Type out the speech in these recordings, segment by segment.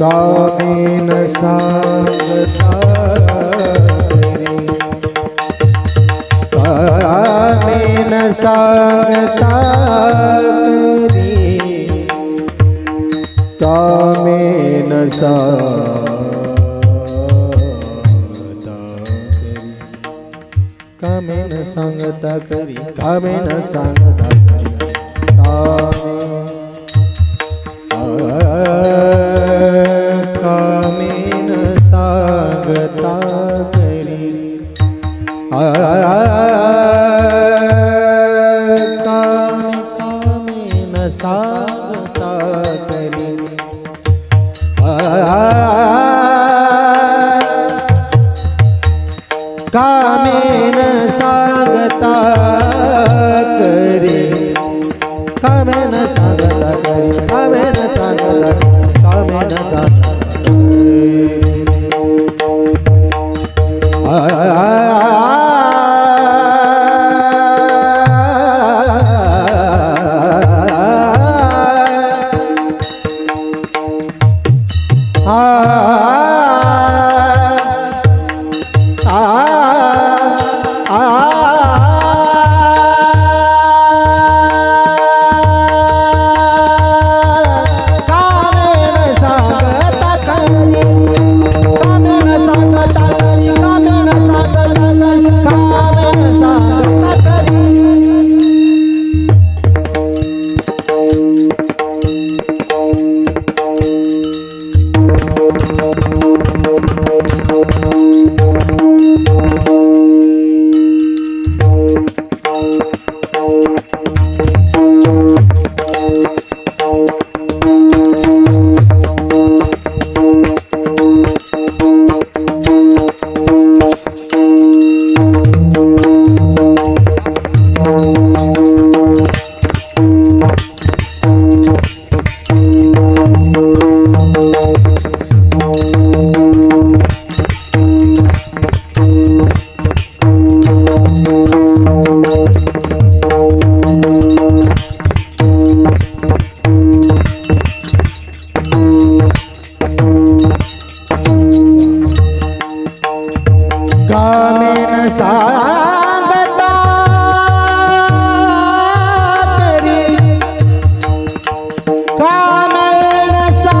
कामेन सांगता करी कामेन सांगता करी कामेन सांगता करी कामेन सांगता करी कामेन सांगता करी कामेन सांगता करी कामेन सांगता करी कामेन सांगता करी कामेन सांगता कामेन सांगता कामेन सांगता करी कामेन सांगता करी कामेन सांगता करी कामेन सांगता करी कामेन सांगता करी कामेन सांगता करी कामेन सांगता करी कामेन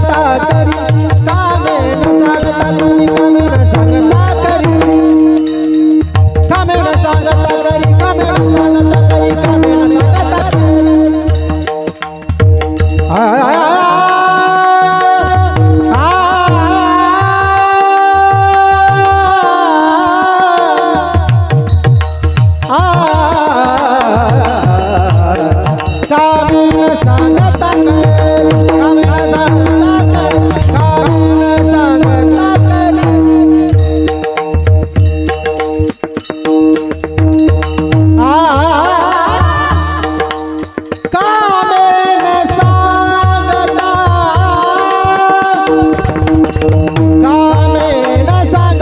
सांगता करी कामेन सांगता करी कामेन सांगता करी कामेन सांगता करी कामेन सांगता कामेन सांगता करी कामेन सांगता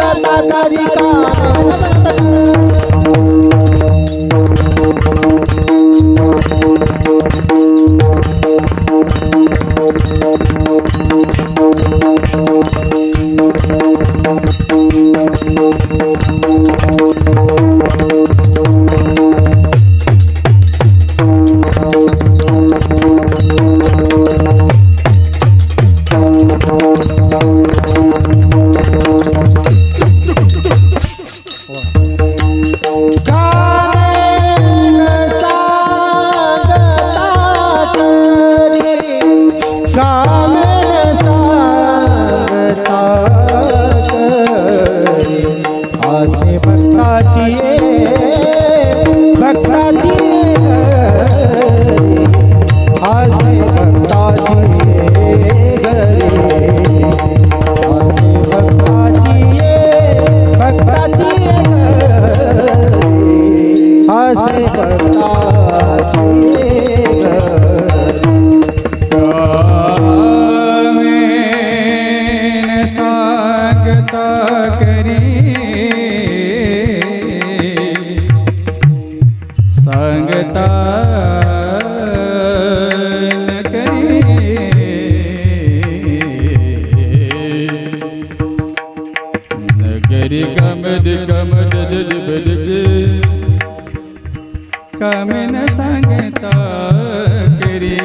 कामेन सांगता करी कामेन सांगता करी आसे भक्ताची भक्ताची आसे भक्ताची घरी आसे भक्ताची भक्ताची आसे भक्ताची कामेन सांगता करी गम कामेन सांगता करी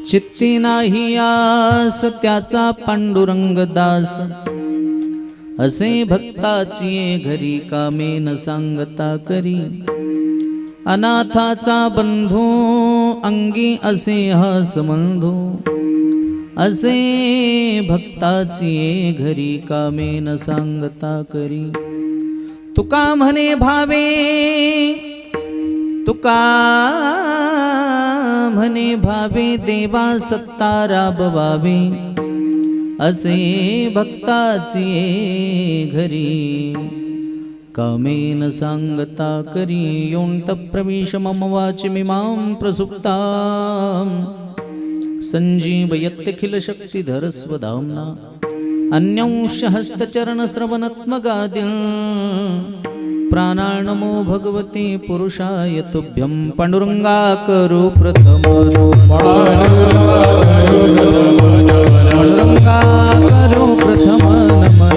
चित्ती नाही आस त्याचा पांडुरंग दास, असे भक्ताची घरी कामे न सांगता करी. अनाथाचा बंधू अंगी असे हा संबंधू, असे भक्ताची घरी कामे न सांगता करी. तुका म्हणे भावे, तुका म्हणे भावे देवा सत्ता राबवावे. असे भक्ताची घरी कामेन सांगता करी योंत प्रवेश मम वाचिमिमां प्रसुप्तां संजीवयत्यखिल शक्तिधर स्वधाम्ना अन्यांश हस्तचरण श्रवणत्मगादिं प्राणार्णमो भगवते पुरुषाय तुभ्यं पांडुरंगा करो प्रथम पांडुरंगा करो प्रथम नमन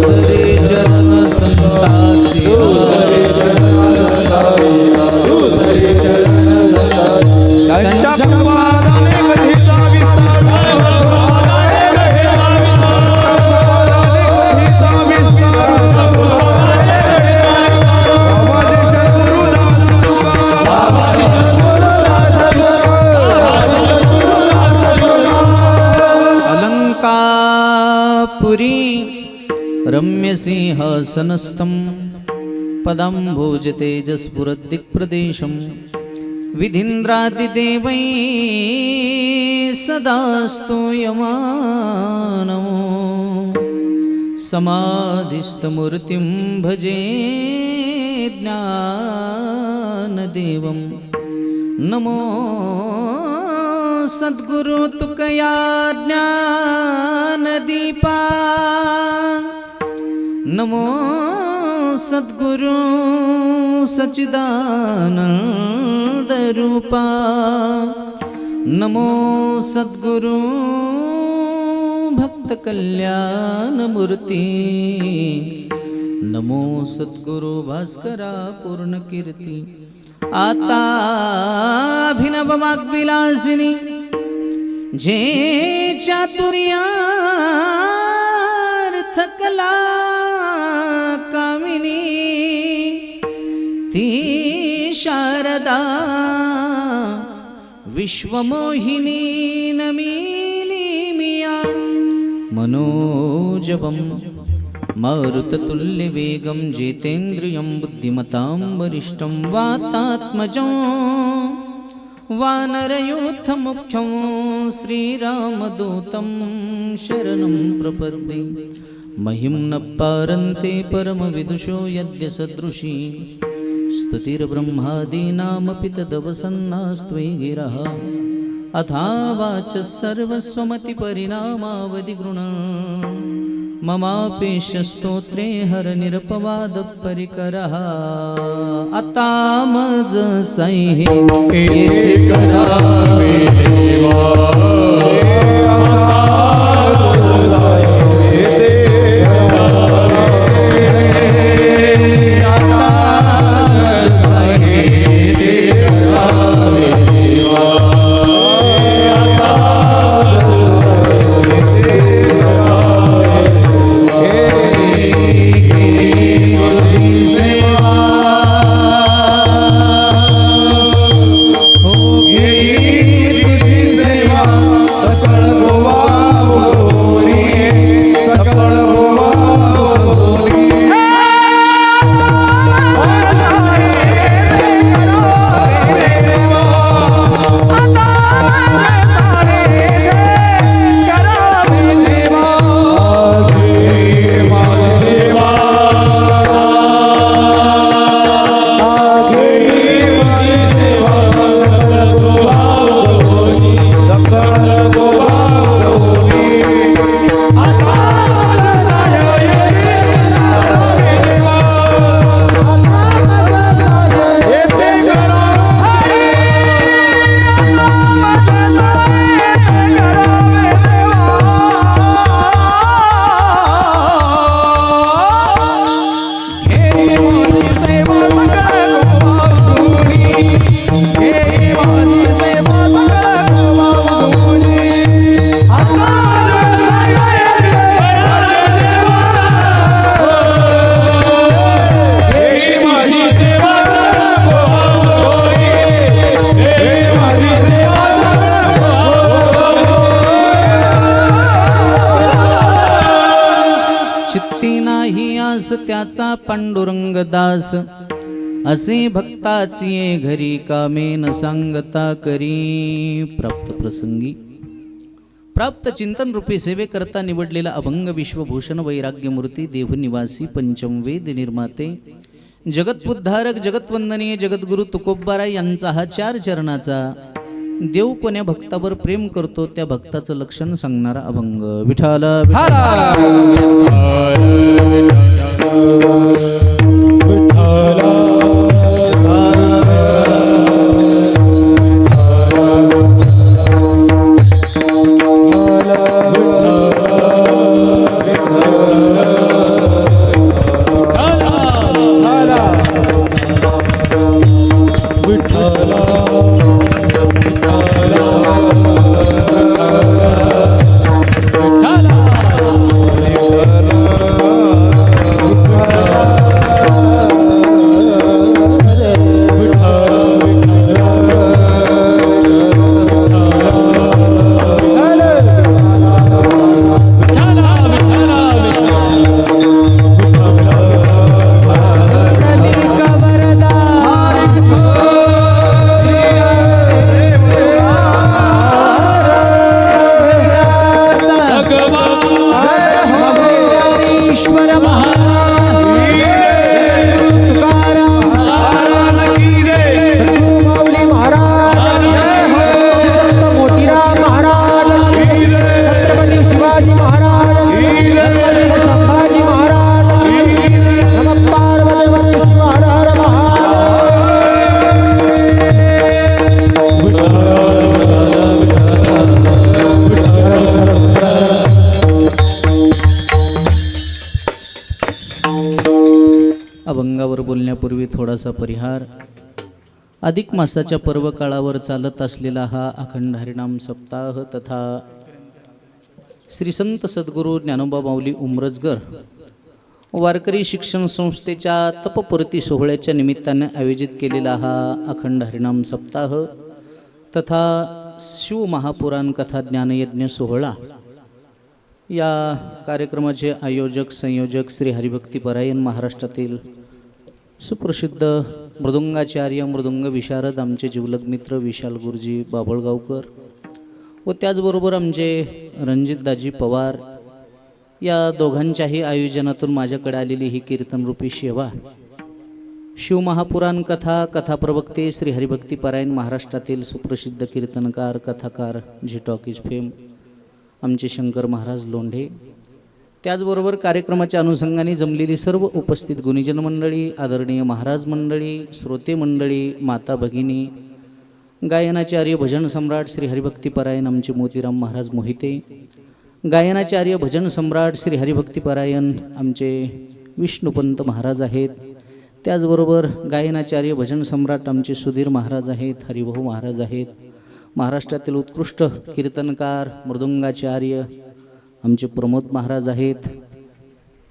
सरे चरण संताचे त्यांच्या प्रवादाने कधीचा विस्तार अलंकापुरी रम्यसिंहासनस्थं पदाम्भोजतेजस्फुरद्दिक्प्रदेशं विधीन्द्रादिदेवैः सदा स्तूयमानो समाधिस्थमूर्तिं भजे ज्ञानदेवं नमो सद्गुरु तुकया ज्ञानदीपा नमो सद्गुरु सच्चिदानंद रूपा नमो सद्गुरु भक्त कल्याण मूर्ती नमो सद्गुरु भास्करा पूर्ण कीर्ती आता अभिनव वाग्विलासिनी जे चातुर्यार्थ कला कामिनी ती शारदा विश्वमोहिनी नमिली मिया मनोजवं मारुततुल्यवेगं जितेन्द्रियं बुद्धिमतां वरिष्ठं वातात्मजं वानरयूथमुख्यं श्रीरामदूतं शरणं प्रपद्ये महिं न पारन्ते परमविदुषो यद्य सदृशी स्तुतिर्ब्रह्मादीनामपि तदवसन्नास्त्वयि गिरः अथा वाचः सर्वस्वमतिपरिणामावधिगृण ममापेशस्तोत्रे हरनिरपवादपरिकरः अतामज सैहे करावे देवा त्याचा पांडुरंग दास असे भक्ताची घरी कामेन सांगता करी प्राप्त प्रसंगी प्राप्त चिंतन रूपी सेवेकरता निवडलेला अभंग विश्वभूषण वैराग्यमूर्ती देवनिवासी पंचमवेद निर्माते जगतउद्धारक जगतवंदनीय जगद्गुरु तुकोबारा यांचा हा 4 चरणाचा देव कोण्या भक्तावर प्रेम करतो त्या भक्ताचं लक्षण सांगणारा अभंग. विठ्ठल अभंगावर बोलण्यापूर्वी थोडासा परिहार. अधिक मासाच्या पर्व काळावर चालत असलेला हा अखंड हरिनाम सप्ताह तथा श्री संत सद्गुरू ज्ञानोबा माऊली उमरजगर वारकरी शिक्षण संस्थेच्या तपपूर्ती सोहळ्याच्या निमित्ताने आयोजित केलेला हा अखंड हरिनाम सप्ताह तथा शिव महापुराण कथा ज्ञानयज्ञ सोहळा या कार्यक्रमाचे आयोजक संयोजक श्री हरिभक्तीपरायण महाराष्ट्रातील सुप्रसिद्ध मृदुंगाचार्य मृदुंग विशारद आमचे जिवलग मित्र विशाल गुरुजी बाभळगावकर व त्याचबरोबर आमचे रणजितदाजी पवार या दोघांच्याही आयोजनातून माझ्याकडे आलेली ही कीर्तनरूपी सेवा शिवमहापुराण कथा कथाप्रवक्ते श्री हरिभक्तीपरायण महाराष्ट्रातील सुप्रसिद्ध कीर्तनकार कथाकार झी टॉकीज फेम आमचे शंकर महाराज लोंढे त्याचबरोबर कार्यक्रमाच्या अनुषंगाने जमलेली सर्व उपस्थित गुणीजन मंडळी आदरणीय महाराज मंडळी श्रोते मंडळी माता भगिनी गायनाचार्य भजन सम्राट श्री हरिभक्तीपरायण आमचे मोतीराम महाराज मोहिते गायनाचार्य भजन सम्राट श्री हरिभक्तीपरायण आमचे विष्णुपंत महाराज आहेत त्याचबरोबर गायनाचार्य भजन सम्राट आमचे सुधीर महाराज आहेत हरिभाऊ महाराज आहेत महाराष्ट्रातील उत्कृष्ट कीर्तनकार मृदुंगाचार्य आमचे प्रमोद महाराज आहेत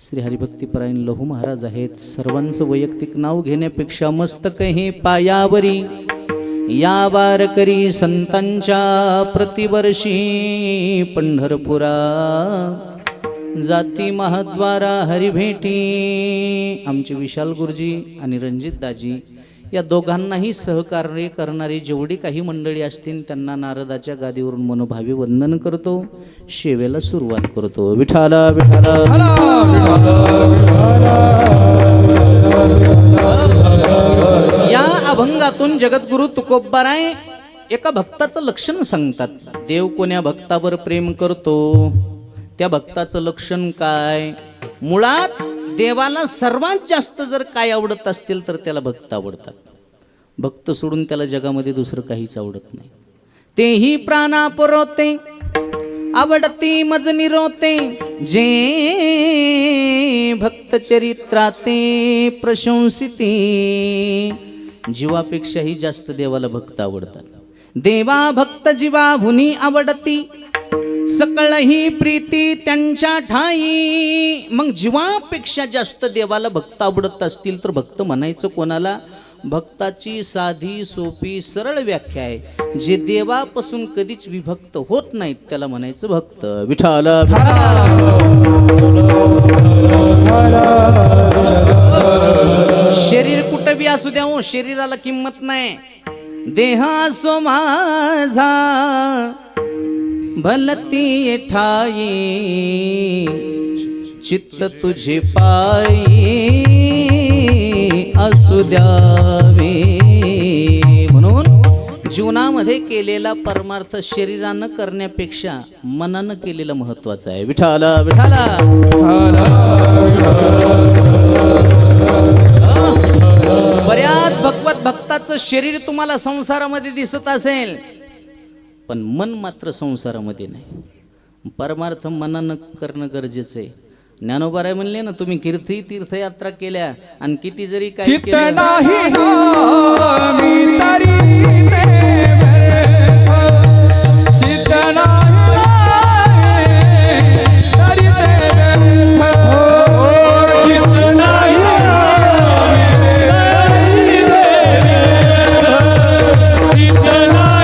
श्री हरिभक्तीपरायण लहू महाराज आहेत. सर्वांचं वैयक्तिक नाव घेण्यापेक्षा मस्तक हे पायावरी या वारकरी संतांच्या प्रतिवर्षी पंढरपुरा जाती महाद्वारा हरिभेटी आमचे विशाल गुरुजी आणि रणजितदाजी या दोघांनाही सहकार्य करणारी जेवढी काही मंडळी असतील त्यांना नारदाच्या गादीवरून मनोभावे वंदन करतो सेवेला सुरुवात करतो. विठाला विठाला या अभंगातून जगद्गुरु तुकोबाराय एका भक्ताचं लक्षण सांगतात. देव कोण्या भक्तावर प्रेम करतो त्या भक्ताचं लक्षण काय. मुळात देवाला सर्वात जास्त जर काय आवडत असतील तर त्याला भक्त आवडतात. भक्त सोडून त्याला जगामध्ये दुसरं काहीच आवडत नाही. तेही प्राणा पुरवते आवडती मज निरोते जे भक्त चरित्राते प्रशंसिते. जीवापेक्षाही जास्त देवाला भक्त आवडतात. देवा भक्त जीवाहुनी आवडती सकळ ही प्रीती त्यांच्या ठाई. मग जीवापेक्षा जास्त देवाला भक्त आवडत असतील तर भक्त म्हणायचं कोणाला. भक्ताची साधी सोपी सरळ व्याख्या आहे. जे देवापासून कधीच विभक्त होत नाहीत त्याला म्हणायचं भक्त. विठ्ठल शरीर कुठं बी असू द्या हो शरीराला किंमत नाही. देह असो माझा भलती ठाई चित्त तुझे पायी असू द्यावे. म्हणून जीवनामध्ये केलेला परमार्थ शरीरानं करण्यापेक्षा मनानं केलेला महत्वाचा आहे. विठाला विठाला. बऱ्याच भगवत भक्ताचं शरीर तुम्हाला संसारामध्ये दिसत असेल, पण मन मात्र संसारामध्ये नाही. परमार्थ मनानं करणं गरजेचं आहे. ज्ञानोबा म्हणले ना, तुम्ही कीर्ती तीर्थयात्रा केल्या आणि किती जरी काय चित्त केलं, नाही नामी तरी ते व्यर्थ. चित्त नाही तरी ते व्यर्थ. चित्त नाही तरी ते व्यर्थ. चित्त नाही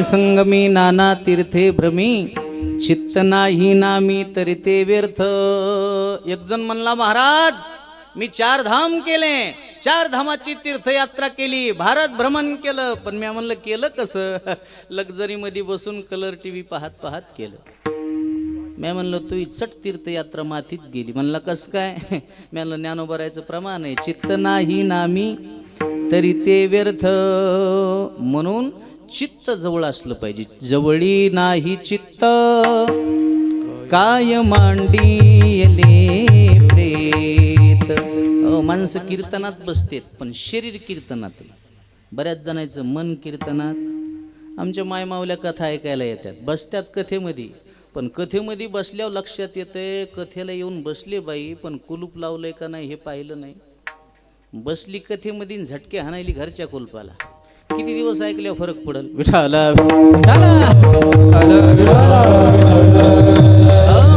संगमी नाना तीर्थे भ्रमी चित्त नाही नामी तरी ते व्यर्थ. एक जण म्हणला, महाराज मी 4 धाम केले, 4 धामाची तीर्थयात्रा केली, भारत भ्रमण केलं, पण मी म्हणलं केलं कसं? लक्झरी मध्ये बसून कलर टीव्ही पाहत पाहत केलं. मी म्हणलं तू चट तीर्थयात्रा मातीत गेली. म्हणला कस काय? मी म्हणलं ज्ञानोबरायचं प्रमाण आहे, चित्त नाही नामी तरी ते व्यर्थ. म्हणून चित्त जवळ असलं पाहिजे. जवळी नाही चित्त काय मांडिले प्रेत. माणसं कीर्तनात बसतेत, पण शरीर कीर्तनात. बऱ्याच जणांचं मन कीर्तनात. आमच्या मायमावल्या कथा ऐकायला येतात, बसत्यात कथेमध्ये, पण कथेमध्ये बसल्यावर लक्षात येतंय कथेला येऊन बसले बाई, पण कुलूप लावलंय का नाही हे पाहिलं नाही. बसली कथेमध्ये, झटके हाणायली घरच्या कुलपाला. किती दिवस ऐकल्यावर फरक पडल? विठाला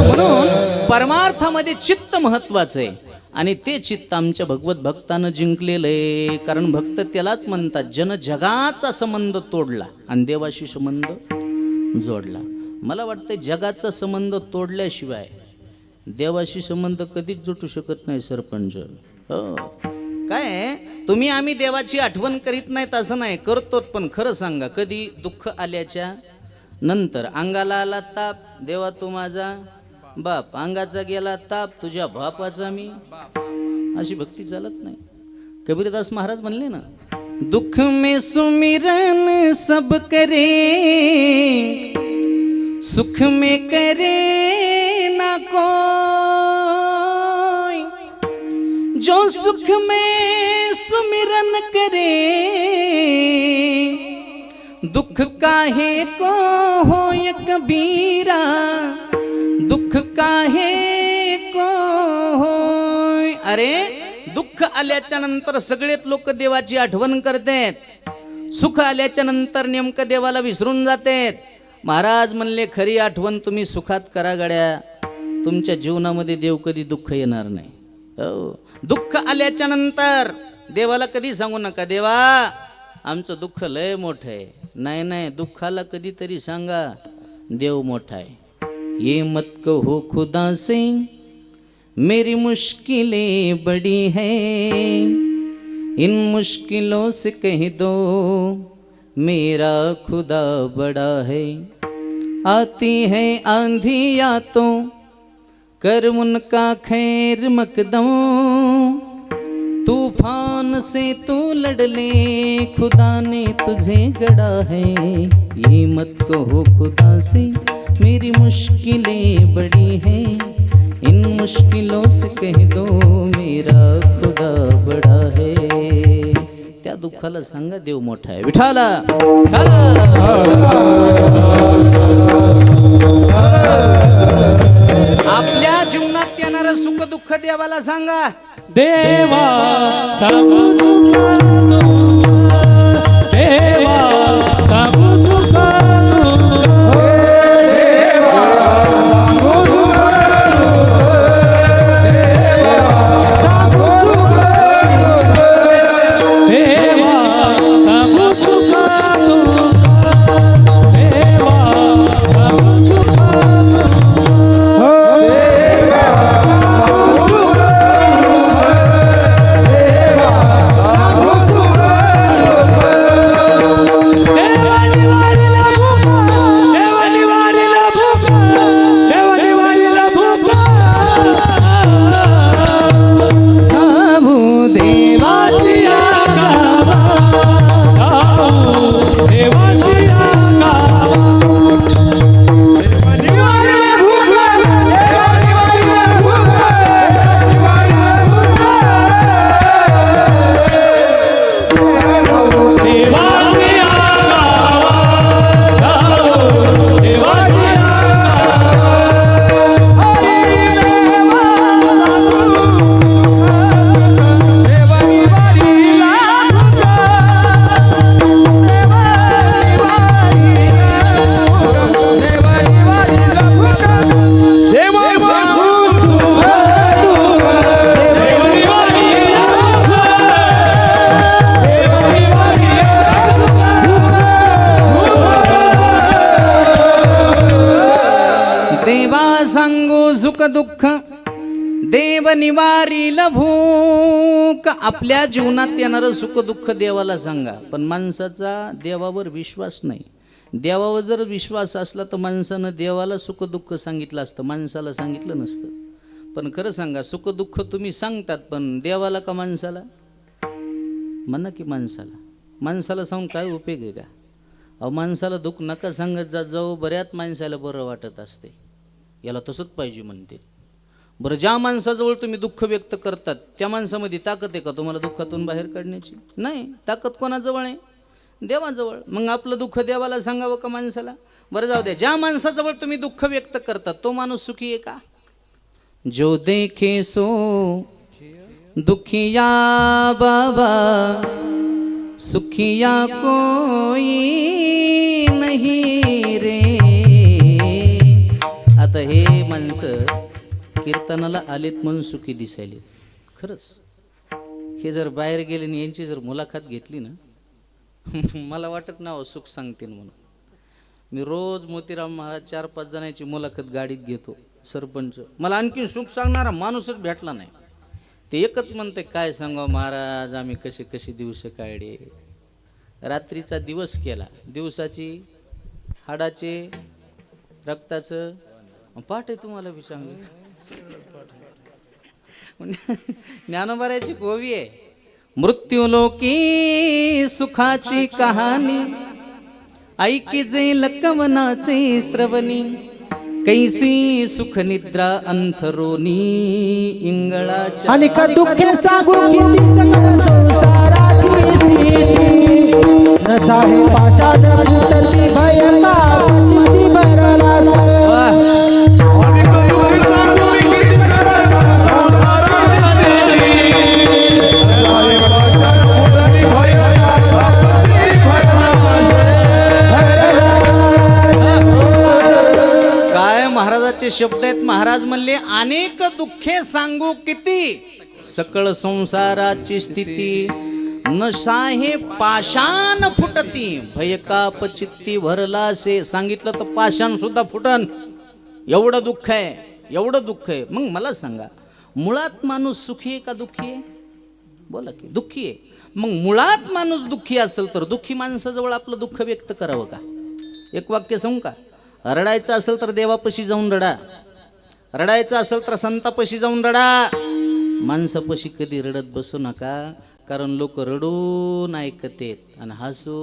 म्हणून परमार्थामध्ये चित्त महत्वाचं आहे, आणि ते चित्त आमच्या भगवत भक्तानं जिंकलेलं आहे. कारण भक्त त्यालाच म्हणतात जन जगाचा संबंध तोडला आणि देवाशी संबंध जोडला. मला वाटतं जगाचा संबंध तोडल्याशिवाय देवाशी संबंध कधीच जुटू शकत नाही सरपंच. काय तुम्ही आम्ही देवाची आठवण करीत नाहीत असं नाही, करतो, पण खरं सांगा कधी दुःख आल्याच्या नंतर अंगाला आला ताप, देवा तू माझा बाप, अंगाचा गेला ताप, तुझ्या बापाचा मी, अशी भक्ती चालत नाही. कबीरदास महाराज म्हणले ना, दुःख में सुमिरन सब करे, सुख में करे ना कोई, जो सुख में सुमिरन करे, दुख काहे को होय कबीरा, दुःख काहे को होय. अरे दुःख आल्याच्या नंतर सगळेच लोक देवाची आठवण करतात, सुख आल्याच्या नंतर नेमकं देवाला विसरून जातात. महाराज म्हणले खरी आठवण तुम्ही सुखात करा गड्या, तुमच्या जीवनामध्ये देव कधी दुःख येणार नाही. दुःख आल्याच्या नंतर देवाला कधी सांगू नका देवा आमचं दुःख लय मोठं आहे. नाही नाही, दुःखाला कधीतरी सांगा देव मोठा आहे. ये मत कहो खुदा से मेरी मुश्किलें बड़ी है, इन मुश्किलों से कह दो मेरा खुदा बड़ा है. आती है आंधियाँ तो कर उनका खैर मकदम, तूफान से तू लड़ले खुदा ने तुझे गढ़ा है, ये मत कहो खुदा से मेरी मुश्किलें बड़ी हैं, इन मुश्किलों से कह दो मेरा खुदा बड़ा है. त्या दुःखाला सांगा देव मोठा आहे. विठाला आपल्या जीवनात येणारं सुख दुःख देवाला सांगा. देवा सांगू तुका देवा सांगू तुका देवा सांगू तुका सांगू तुका देवा सांगू तुका देवा सांगू सुख दुःख देव निवारील भूक. आपल्या जीवनात येणारं सुख दुःख देवाला सांगा. पण माणसाचा देवावर विश्वास नाही. देवावर जर विश्वास असला तर माणसानं देवाला सुख दुःख सांगितलं असतं, माणसाला सांगितलं नसतं. पण खरं सांगा, सुख दुःख तुम्ही सांगतात, पण देवाला का माणसाला? म्हणा की माणसाला. माणसाला सांगून काय उपयोग आहे का? अहो, माणसाला दुःख नका सांगत जा, जाऊ बऱ्याच माणसाला बरं वाटत असते. याला तसंच पाहिजे म्हणते. बरं, ज्या माणसाजवळ तुम्ही दुःख व्यक्त करतात त्या माणसामध्ये ताकद आहे का तुम्हाला दुःखातून बाहेर काढण्याची? नाही. ताकद कोणाजवळ आहे? देवाजवळ. मग आपलं दुःख देवाला सांगावं का माणसाला? बरं, जाऊ द्या. ज्या माणसाजवळ तुम्ही दुःख व्यक्त करतात तो माणूस सुखी आहे का? जो देखे सो दुखिया बाबा, सुखिया कोई नहीं रे. आता हे माणसं कीर्तनाला आलेत म्हणून सुखी दिसायले. खरंच हे जर बाहेर गेले आणि यांची जर मुलाखत घेतली ना, मला वाटत ना सुख सांगतील म्हणून. मी रोज मोतीराम महाराज 4-5 जणांची मुलाखत गाडीत घेतो. सरपंच मला आणखी सुख सांगणारा माणूसच भेटला नाही. ते एकच म्हणते, काय सांगावं महाराज, आम्ही कसे कसे दिवस काढले. रात्रीचा दिवस केला, दिवसाची हाडाचे रक्ताचं पाठ आहे. तुम्हाला बी सांगू, ज्ञानोबाराची गोवी आहे. मृत्यूलोकी सुखाची कहाणी ऐकी जे लकवनाचे श्रवणी, कैसी सुख निद्रा अंथरोनी इंगळाच्या. आणि का दुःखे सांगू किती सगळं संसाराची स्थिती, नसा हे पाषाण भूतती भयंका चित्ती भरला. महाराजाचे शब्द आहेत. महाराज म्हणले, अनेक दुःखे सांगू किती, सकळ संसाराची स्थिती, नशा हे पाषाण फुटती, भयकाप चित्ती भरलासे. सांगितलं तर पाषाण सुद्धा फुटन, एवढं दुःख आहे, एवढं दुःख आहे. मग मला सांगा, मुळात माणूस सुखी आहे का दुःखी आहे? बोला की दुःखी आहे. मग मुळात माणूस दुःखी असेल तर दुःखी माणसाजवळ आपलं दुःख व्यक्त करावं का? एक वाक्य सांगू का? रडायचं असेल तर देवापाशी जाऊन रडा, रडायचं असेल तर संतापाशी जाऊन रडा. माणसापाशी कधी रडत बसू नका, कारण लोक रडून ऐकतेत आणि हसू.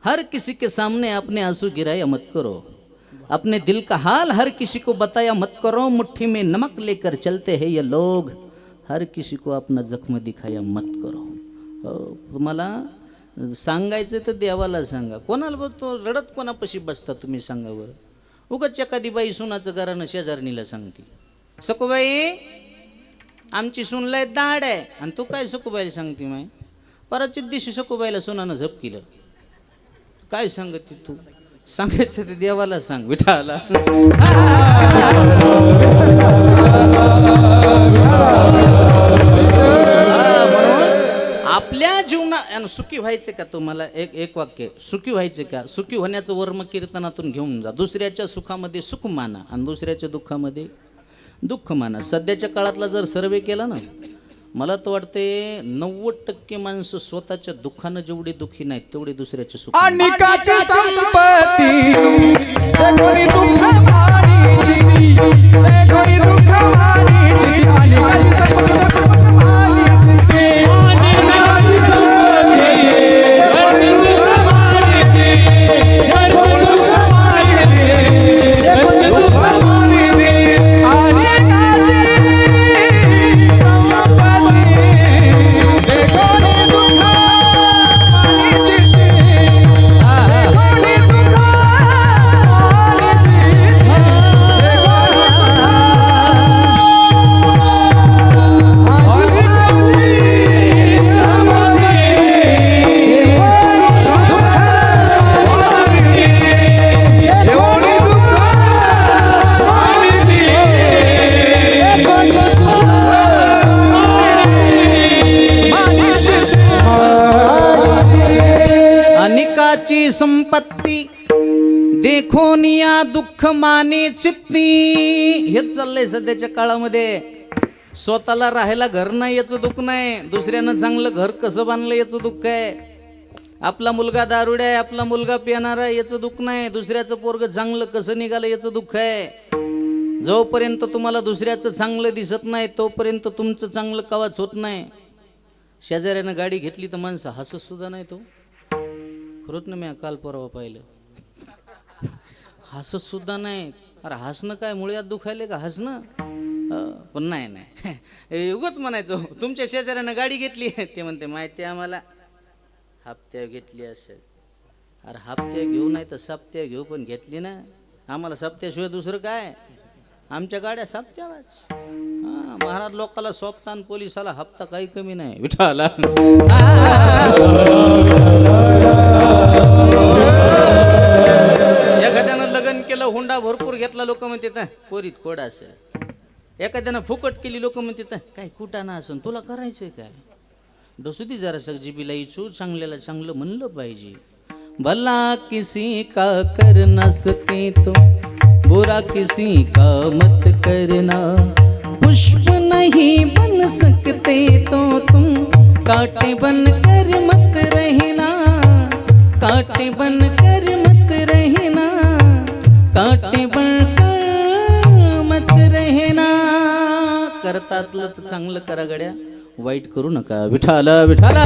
हर किसी के सामने अपने आंसू गिराया मत करो, अपने दिल का हाल हर किसी को बताया मत करो. मुट्ठी में नमक लेकर चलते हैं ये लोग, हर किसी को अपना जख्म दिखाया मत करो. तुम्हाला सांगायचं तर देवाला सांगा. कोणाला बघतो रडत कोणापाशी बसता तुम्ही सांगा बरं. उगाच एखादी बाई सुनाचं घरानं शेजारणीला सांगते, सकुबाई आमची सून लय दाड आहे, आणि तू काय सकुबाईला सांगते माय. परतच्या दिवशी सकुबाईला सुनानं झप केलं. काय सांगते तू, सांगायचं ते देवाला सांग विठाला. आपल्या जीवनात सुखी व्हायचे का, तुम्हाला एक वाक्य, सुखी व्हायचे का, सुखी होण्याचं वर्म कीर्तनातून घेऊन जा. दुसऱ्याच्या सुखामध्ये सुख माना आणि दुसऱ्याच्या दुःखामध्ये दुःख माना. सध्याच्या काळातला जर सर्वे केला ना, मला तर वाटते 90% माणसं स्वतःच्या दुःखानं जेवढे दुःखी नाहीत तेवढे दुसऱ्याच्या सुख. अनिकाची संपत्ती ते कोणी दुःख मानीची, ते कोणी दुःख मानीची. अनिकाची संपत्ती ते कोणी दुःख मानीची, अनिकाची संपत्ती ते कोणी दुःख मानीची, ते कोणी दुःख मानीची, ते कोणी दुःख मानीची. अनिकाची अनिकाची संपत्ती देखो निया दुःख माने चित्ती. हेच चाललंय सध्याच्या काळामध्ये. स्वतःला राहायला घर नाही याचं दुःख नाही, दुसऱ्यानं चांगलं घर कसं बांधलं याचं दुःख आहे. आपला मुलगा दारुड्या आहे, आपला मुलगा पिणारा आहे याचं दुःख नाही, दुसऱ्याचं पोरग चांगलं कसं निघालं याचं दुःख आहे. जोपर्यंत तुम्हाला दुसऱ्याचं चांगलं दिसत नाही तोपर्यंत तुमचं चांगलं कवाच होत नाही. शेजाऱ्यानं गाडी घेतली तर माणसं हसत सुद्धा नाही. तो खरंच ना, मी काल परवा पाहिलं, हसत सुद्धा नाही. अरे हसणं काय मुळ्यात दुखायले का हसणं. पण नाही नाही उगाच म्हणायचं तुमच्या शेजाऱ्यानं गाडी घेतली, ते म्हणते माहिती आम्हाला हप्त्या घेतली असेल. अरे हप्त्या घेऊ नाही तर सप्त्या घेऊ, पण घेतली ना. आम्हाला सप्त्याशिवाय दुसरं काय, आमच्या गाड्या सप्त्यावाच. महाराज लोकाला सोपतान, पोलिसाला हप्ता काही कमी नाही विठाला. एखाद्यानं लग्न केलं, हुंडा भरपूर घेतला, लोक म्हणतात पोरीत कोड असेल. एखाद्यानं फुकट केली, लोक म्हणतात काय कुटाणा असन, तुला करायचंय काय. डोसुदी जरा सगजीबीला इचू, चांगल्याला चांगलं म्हणलं पाहिजे. भला किसी का कर न सके तो बुरा किसी का मत करना, पुष्प नहीं बन सकते तो तुम कांटे बन कर मत रहना, कांटे बन कर मत रहना, कांटे बन कर मत रहना. करतातलं तर चांगलं करा गड्या, वाईट करू नका विठाला विठाला.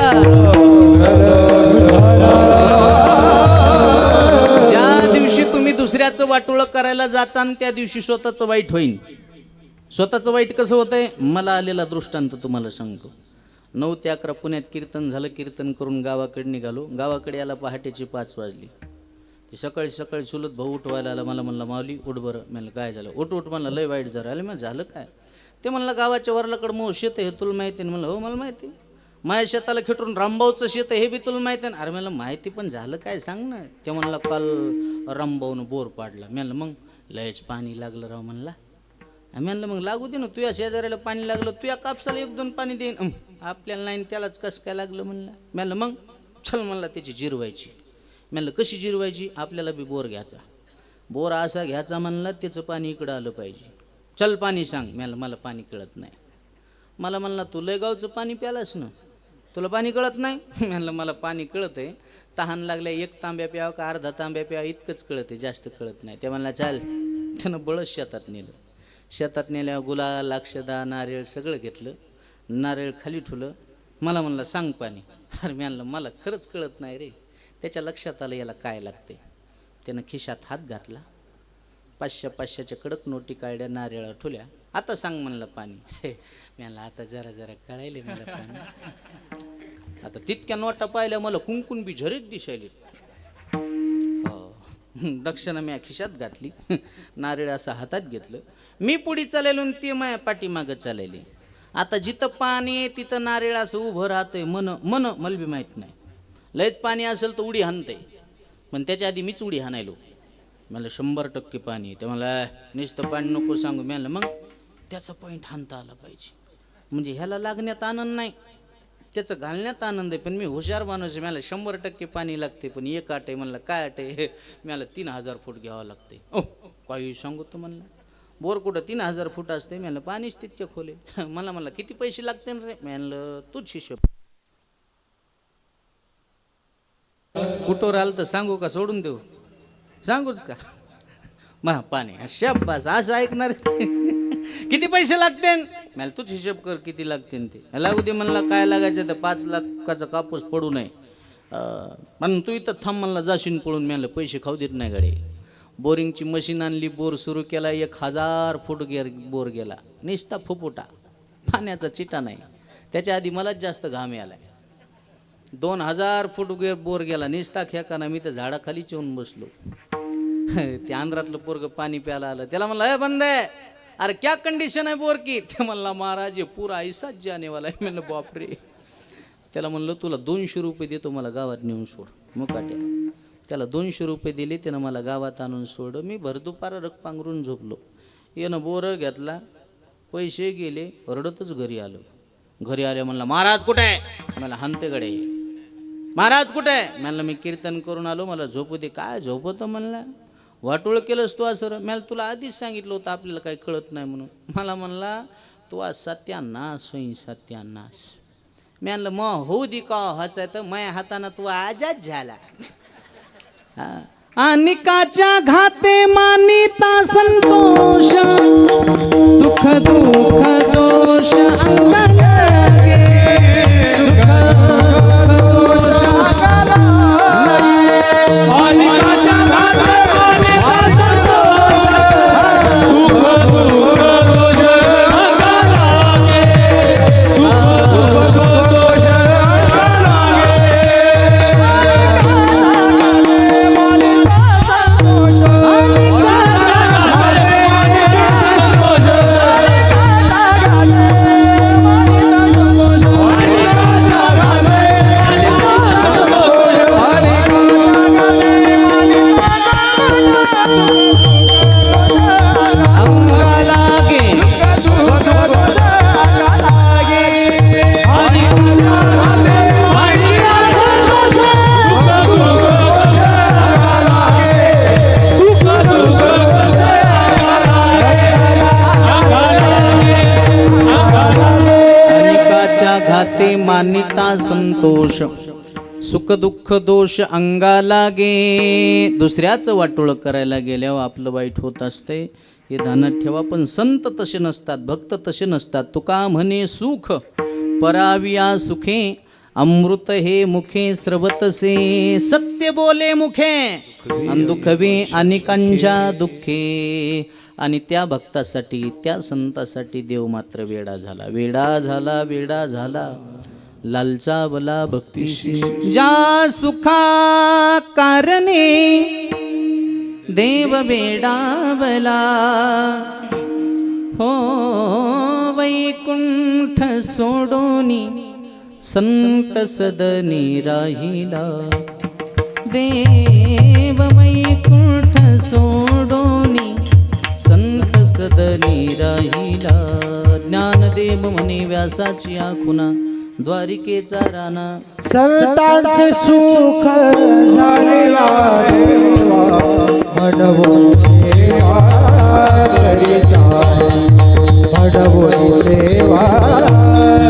ज्या दिवशी तुम्ही दुसऱ्याचं वाटोळं करायला जाता त्या दिवशी स्वतःचं वाईट होईल. स्वतःचं वाईट कसं होतंय, मला आलेला दृष्टांत तुम्हाला सांगतो. 9 ते 11 पुण्यात कीर्तन झालं. कीर्तन करून गावाकडे निघालो. गावाकडे याला पहाटेची 5 वाजली. ते सकाळी सकाळी चुलत भाऊ उठवायला आला. मला म्हणला माऊली उठ बरं. म्हणलं काय झालं. उठ उठ म्हणलं, लय वाईट जरा. आले मग झालं काय. ते म्हणलं गावाच्या वरलाकडं मग शेत आहे, तुला माहिती आहे. म्हणलं हो मला माहिती. माझ्या शेताला खेटून रामभाऊचं शेत आहे हे बी तुला माहिती आहे. अरे मला माहिती, पण झालं काय सांग ना. ते म्हणलं काल रामभाऊनं बोर पाडला. म्हणलं मग लयच पाणी लागलं राव म्हणला. म्हणलं मग लागू दे ना, तुझ्या शेजाऱ्याला पाणी लागलं, तुझ्या कापसाला 1-2 पाणी देईन, आपल्याला नाही त्यालाच कसं काय लागलं म्हणलं. म्हणलं मग चल म्हणला त्याची जिरवायची. म्हणलं कशी जिरवायची, आपल्याला बी बोर घ्यायचा. बोर असा घ्यायचा म्हणला, त्याचं पाणी इकडं आलं पाहिजे. चल पाणी सांग. म्हणलं मला पाणी कळत नाही. मला म्हणला तू लय गावचं पाणी प्यालास ना, तुला पाणी कळत नाही. म्हणलं मला पाणी कळत आहे, तहान लागल्या 1 तांब्या प्यावं का अर्धा तांब्या प्यावं इतकंच कळत आहे, जास्त कळत नाही. ते म्हणला चाल. त्यानं बळच शेतात नेलं. शेतात नेल्या गुलाल अक्षदा नारळ सगळं घेतलं. नारळ खाली ठुलं. मला म्हणलं सांग पाणी. अरे मी म्हणलं मला खरंच कळत नाही रे. त्याच्या लक्षात आलं याला काय लागते. त्यानं खिशात हात घातला. 500-500च्या कडक नोटी काढल्या, नारळा ठुल्या. आता सांग म्हणलं पाणी. मी म्हणलं आता जरा जरा कळायले मला पाणी. आता तितक्या नोटा पाहिल्या मला कुंकुन बी झरीत दिसायली. दक्षिणा मी खिशात घातली. नारळ असं हातात घेतलं. मी पुढे चाललेलो आणि ती माया पाठीमागं चाललेली. आता जिथं पाणी आहे तिथं नारळ असं उभं राहतंय. मन मला बी माहीत नाही. लयच पाणी असेल तर उडी हाणतंय, पण त्याच्या आधी मीच उडी हाणायलो. मला 100% पाणी आहे. ते मला नुसतं पाणी नको सांगू. मी म्हणलं मग त्याचा पॉईंट हाणता आला पाहिजे, म्हणजे ह्याला लागण्यात आनंद नाही, त्याचं घालण्यात आनंद आहे. पण मी हुशार माणूस आहे. मला 100% पाणी लागते, पण एक आट आहे. म्हणलं काय आट आहे. मला 3000 फूट घ्यावं लागते. काही सांगू तो म्हणलं. बोर कुठं 3000 फूट असते. म्हणलं पाणीच तितके खोले. मला किती पैसे लागते रे. म्हणलं तूच हिशोब. कुठं आलं तर सांगू का सोडून देऊ. सांगूच का. मग पाणी शाबास असं ऐकणार. किती पैसे लागते. मला तूच हिशोब कर किती लागते ते. लागू दे म्हणला. काय लागायचं तर 5 लाखाचा कापूस पडू नये. पण तू इथं थांब म्हणला. जाशीन पळून. म्हणलं पैसे खाऊ देत नाही गाडी. बोरिंगची मशीन आणली. बोर सुरू केला. 1000 फूट बोर गेला. निस्ता फुफुटा, पाण्याचा चिटा नाही. त्याच्या आधी मलाच जास्त घाम आलाय. 2000 फूट बोर गेला. निस्ता खेकाना. मी तर झाडाखालीच येऊन बसलो. ते आंध्रातलं पोरग पाणी प्यायला आलं. त्याला म्हणलं हे बंद आहे. अरे क्या कंडिशन आहे बोर की. ते म्हणला महाराज ये पूरा ऐसाच जाने वाला आहे. म्हणलं बापरे. त्याला म्हणलं तुला 200 रुपये देतो, मला गावात नेऊन सोड. मुकाट्या. त्याला 200 रुपये दिले. त्यानं मला गावात आणून सोड. मी भरदुपार रग पांघरून झोपलो. यानं बोर घेतला. पैसे गेले. रडतच घरी आलो. घरी आले म्हणला महाराज कुठे आहे. मला हानतेकडे. महाराज कुठे आहे. म्हणलं मी कीर्तन करून आलो, मला झोपू दे. काय झोपवतं म्हणला. वाटोळ केलंस तू असं. मला तुला आधीच सांगितलं होतं आपल्याला काही कळत नाही म्हणून. मला म्हणला तू आज सत्यानाश होईन सत्यानाश. मी म्हणलं मग होऊ दे का व्हायचं तर माझ्या हातानं तू आजाद झाला. अनिकाच्या घाते मानिता संतोष, सुख दुःख दोष अंगाला लागे. सुख दोष अंगाला लागे. अनिकाच्या घाते मानिता संतोष, सुख दुःख दोष अंगाला लागे. सुख दुःख दोष अंगाला लागे. घाते मानिता संतोष, सुख दुःख दोष अंगा लागे. दुसऱ्याचं वाटोळ करायला गेल्यावर आपलं वाईट होत असते, हे ध्यानात ठेवा. पण संत तसे नसतात, भक्त तसे नसतात. तुका म्हणे सुख पराविया सुखे, अमृत हे मुखे स्रवतसे. सत्य बोले मुखे आणि दुखवे अनेकांच्या दुःखे. आणि त्या भक्तासाठी, त्या संतासाठी देव मात्र वेडा झाला, वेडा झाला, वेडा झाला. लालचावला भक्तीशी ज्या सुखा कारणे देव वेडावला. हो वैकुंठ सोडोनी संत सदनी राहिला. देव वैकुंठ सोडोनी संत सदनी राहिला. ज्ञानदेव म्हणे व्यासाची आखुना, द्वारिकेचा राणा. संतांचे सुख झालेला देवा, मडवो सेवा करिता, मडवो सेवा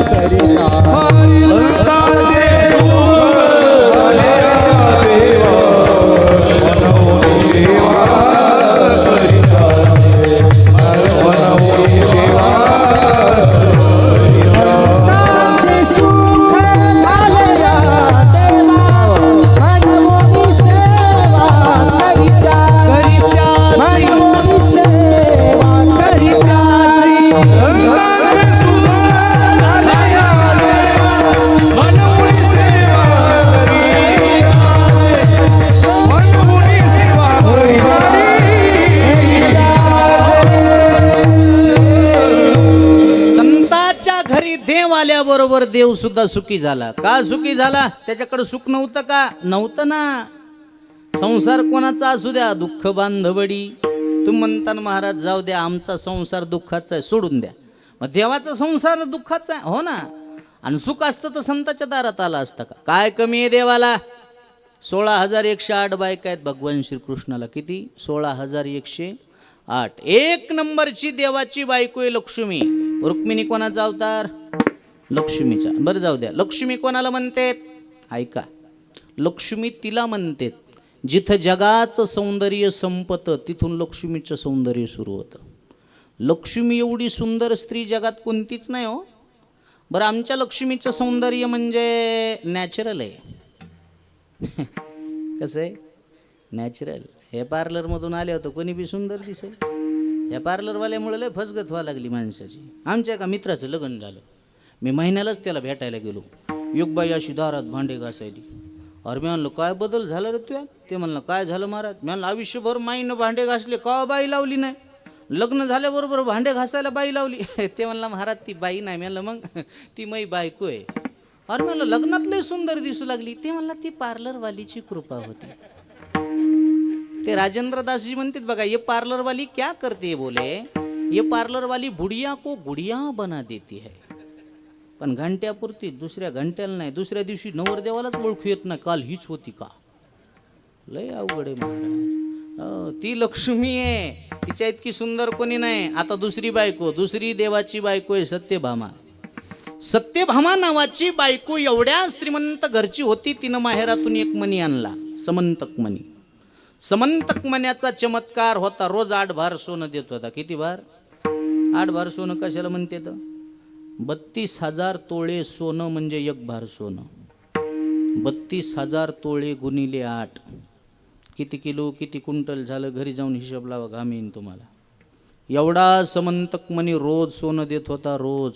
करिता. संतांचे सुख झालेला देवा, मडवो सेवा करिता, मडवो त्याचबरोबर देव सुद्धा सुखी झाला. का सुखी झाला? त्याच्याकडे सुख नव्हतं का? नव्हतं ना. संसार कोणाचा असू द्या, दुःख बांधवडी. तुम्ही म्हणता महाराज जाऊ द्या, आमचा संसार दुःखाचा आहे, सोडून द्या. मग देवाचा संसार दुःखाचा आहे, हो ना. आणि सुख असतं तर संताच्या दारात आला असतं का? काय कमी आहे देवाला? 16,108 बायका आहेत भगवान श्रीकृष्णाला. किती? 16,108. एक नंबरची देवाची बायको आहे लक्ष्मी. रुक्मिणी कोणाचा अवतार? लक्ष्मीचा. बरं जाऊ द्या, लक्ष्मी कोणाला म्हणतेत? ऐका, लक्ष्मी तिला म्हणतेत जिथं जगाचं सौंदर्य संपतं तिथून लक्ष्मीचं सौंदर्य सुरू होतं. लक्ष्मी एवढी सुंदर स्त्री जगात कोणतीच नाही हो. बरं, आमच्या लक्ष्मीचं सौंदर्य म्हणजे नॅचरल आहे. कसं आहे? नॅचरल. हे पार्लरमधून आले होतं, कोणी बी सुंदर दिसेल. या पार्लरवाल्यामुळे लय फसगत व्हायला लागली माणसाची. आमच्या एका मित्राचं लग्न झालं, मी महिन्यालाच त्याला भेटायला गेलो. युगबाई अशी दारात भांडे घासायली. अरे मी म्हणलं काय बदल झाला रे तुया? ते म्हणलं काय झालं महाराज? मी म्हणलं आयुष्यभर माईनं भांडे घासले, का बाई लावली नाही? लग्न झाल्याबरोबर भांडे घासायला बाई लावली. ते म्हणलं महाराज ती बाई नाही. मी म्हणलं मग ती मै बायको आहे. अरे म्हणलं लग्नात लय सुंदर दिसू लागली. ते म्हणलं ती पार्लरवालीची कृपा होती. ते राजेंद्र दासजी म्हणतात बघा, ये पार्लर वाली क्या करते है बोले, ये पार्लर वाली बुढ़िया को गुड़िया बना देती है. पण घंट्यापुरती, दुसऱ्या घंट्याला नाही. दुसऱ्या दिवशी नवरदेवालाच ओळखू येत नाही, काल हीच होती का. लय अवघड आहे महाराज. ती लक्ष्मी आहे, तिच्या इतकी सुंदर कोणी नाही. आता दुसरी बायको, दुसरी देवाची बायको आहे सत्यभामा. सत्यभामा नावाची बायको एवढ्या श्रीमंत घरची होती, तिनं माहेरातून एक मणी आणला, समंतक मणी. समंतक मण्याचा चमत्कार होता. रोज 8 भार सोनं देत होता. किती भार? 8 भार सोनं कशाला म्हणते तर? 32,000 तोळे सोनं म्हणजे 1 भार सोनं. 32,000 तोळे गुणिले 8 किती किलो, किती क्विंटल झालं? घरी जाऊन हिशोब लावा, घाम येईन तुम्हाला. एवढा समंतक मणी रोज सोनं देत होता, रोज.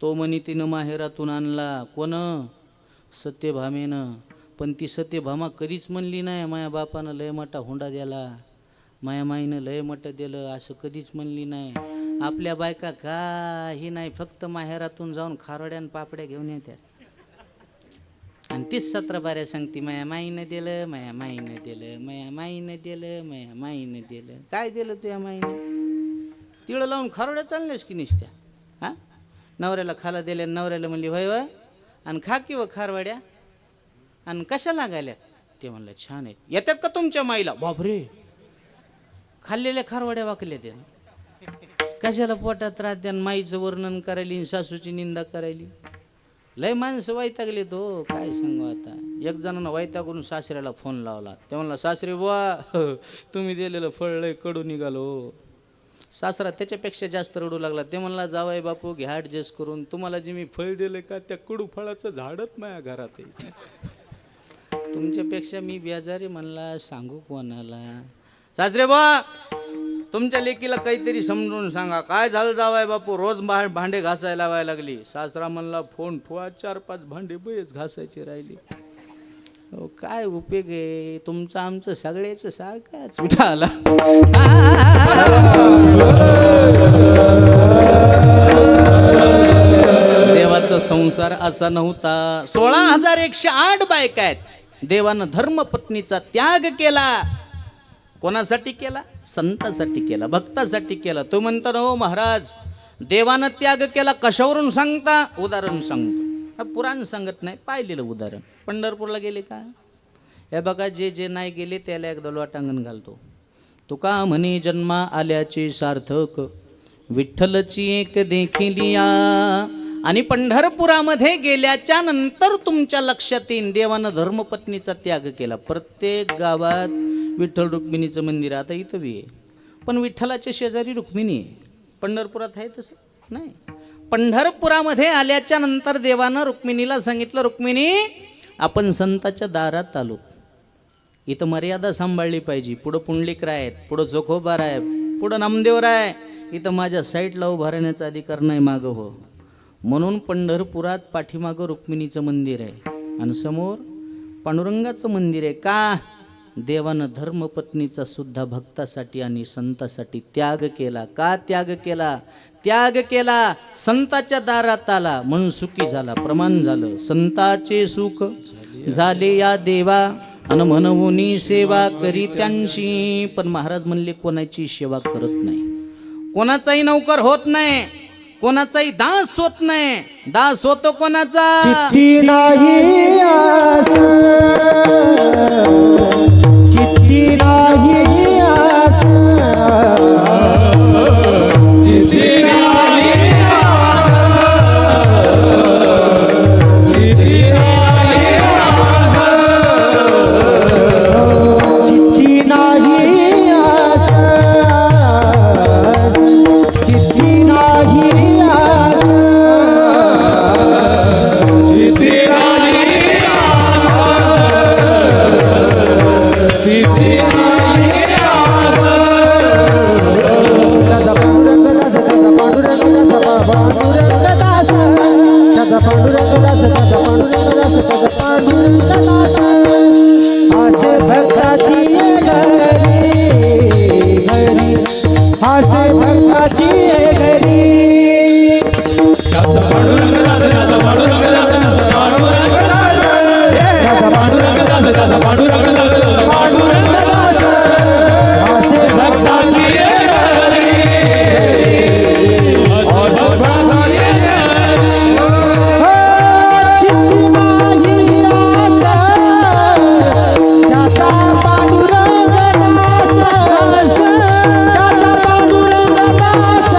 तो मणी तिनं माहेरातून आणला. कोण? सत्यभामेनं. पण ती सत्यभामा कधीच म्हणली नाही माया बापानं लय मोठा हुंडा दिला, माया माईनं लय मोठं दिलं, असं कधीच म्हणली नाही. आपल्या बायका काही नाही, फक्त माहेरातून जाऊन खारोड्या आणि पापड्या घेऊन येत्या आणि तीच 17 बाऱ्या सांगती, माया माईनं दिलं, माया माईनं दिलं, माया माईनं दिलं, माया माईनं दिलं. काय दिलं तुझ्या माईनं? तिळं लावून खारोड्या चालल्यास की निसत्या. हां, नवऱ्याला खाला दिल्या, नवऱ्याला म्हणली होय वय, आणि खा की व खारवाड्या, आणि कशा लागायल्या? ते म्हणलं छान आहेत. येतात का तुमच्या माईला? बापरे, खाल्लेल्या खारवाड्या वाकल्या त्या. कशाला पोटात राहत्या? माईचं वर्णन करायली, सासूची निंदा करायली. लय माणसं वैतागले तो, काय सांगू आता. एक जणांना वैतागून सासऱ्याला फोन लावला. ते म्हणला, सासरे बुवा तुम्ही दिलेलं फळ लय कडू निघालो. सासरा त्याच्यापेक्षा जास्त रडू लागला. ते म्हणला, जावाई बापू घ्या ॲडजस्ट करून, तुम्हाला जे मी फळ दिलं का त्या कडू फळाचं झाडच माझ्या घरात आहे. तुमच्यापेक्षा मी बेजारी म्हणला, सांगू कोणाला. सासरे बुवा तुमच्या लेकीला काहीतरी समजून सांगा, काय झालं जावाय बापू, रोज भांडे घासायला लावायला लागली. सासरा म्हणला, फोन ठेवा, 4-5 भांडे बयच घासायची राहिली. हो काय उपयोग आहे तुमचं, आमचं सगळ्याचं सारखंच उठाला. देवाचा संसार असा नव्हता. 16,108 बायका आहेत. देवानं धर्मपत्नीचा त्याग केला. कोणासाठी केला? संतासाठी केला, भक्तासाठी केला. तो म्हणतो ना, हो महाराज देवानं त्याग केला, कशावरून सांगता? उदाहरण सांगतो. पुराण सांगत नाही, पाहिलेलं उदाहरण. पंढरपूरला गेले का? हे बघा, जे जे नाही गेले त्याला एकदा लोटांगण घालतो. तुका म्हणे जन्मा आल्याचे सार्थक, विठ्ठलची एक देखिलिया. आणि पंढरपुरामध्ये गेल्याच्या नंतर तुमच्या लक्षात येईन देवानं धर्मपत्नीचा त्याग केला. प्रत्येक गावात विठ्ठल रुक्मिणीचं मंदिर आता इथं बी आहे, पण विठ्ठलाच्या शेजारी रुक्मिणी आहे. पंढरपुरात आहे तसं नाही. पंढरपुरामध्ये आल्याच्या नंतर देवानं रुक्मिणीला सांगितलं, रुक्मिणी आपण संताच्या दारात आलो, इथं मर्यादा सांभाळली पाहिजे. पुढं पुंडलिकराय आहेत, पुढं जोखोबार आहे, पुढं नामदेवराय आहे, इथं माझ्या साईडला उभा राहण्याचा अधिकार नाही मागं हो. म्हणून पंढरपुरात पाठीमागं रुक्मिणीचं मंदिर आहे आणि समोर पांडुरंगाचं मंदिर आहे. का? देवानं धर्मपत्नीचा सुद्धा भक्तासाठी आणि संतासाठी त्याग केला. का त्याग केला? त्याग केला संताच्या दारात आला म्हणून सुखी झाला. प्रमाण झालं संताचे सुख झाले या देवा अन म्हणून सेवा करी त्यांची. पण महाराज म्हणले कोणाची सेवा करत नाही, कोणाचाही नौकर होत नाही, कोणाचाही दास होत नाही. दास होतो कोणाचा? चिठ्ठी नाही आस, चिठ्ठी नाही आस, चिठ्ठी नाही आस, चिठ्ठी नाही आस, चिठ्ठी नाही आस, चिठ्ठी नाही आस, आसे भक्ताची घरी घरी, आसे भक्ताची घरी. आसे भक्ताची चिठ्ठी नाही आस, त्याचा पांडुरंग दास, त्याचा पांडुरंग दास,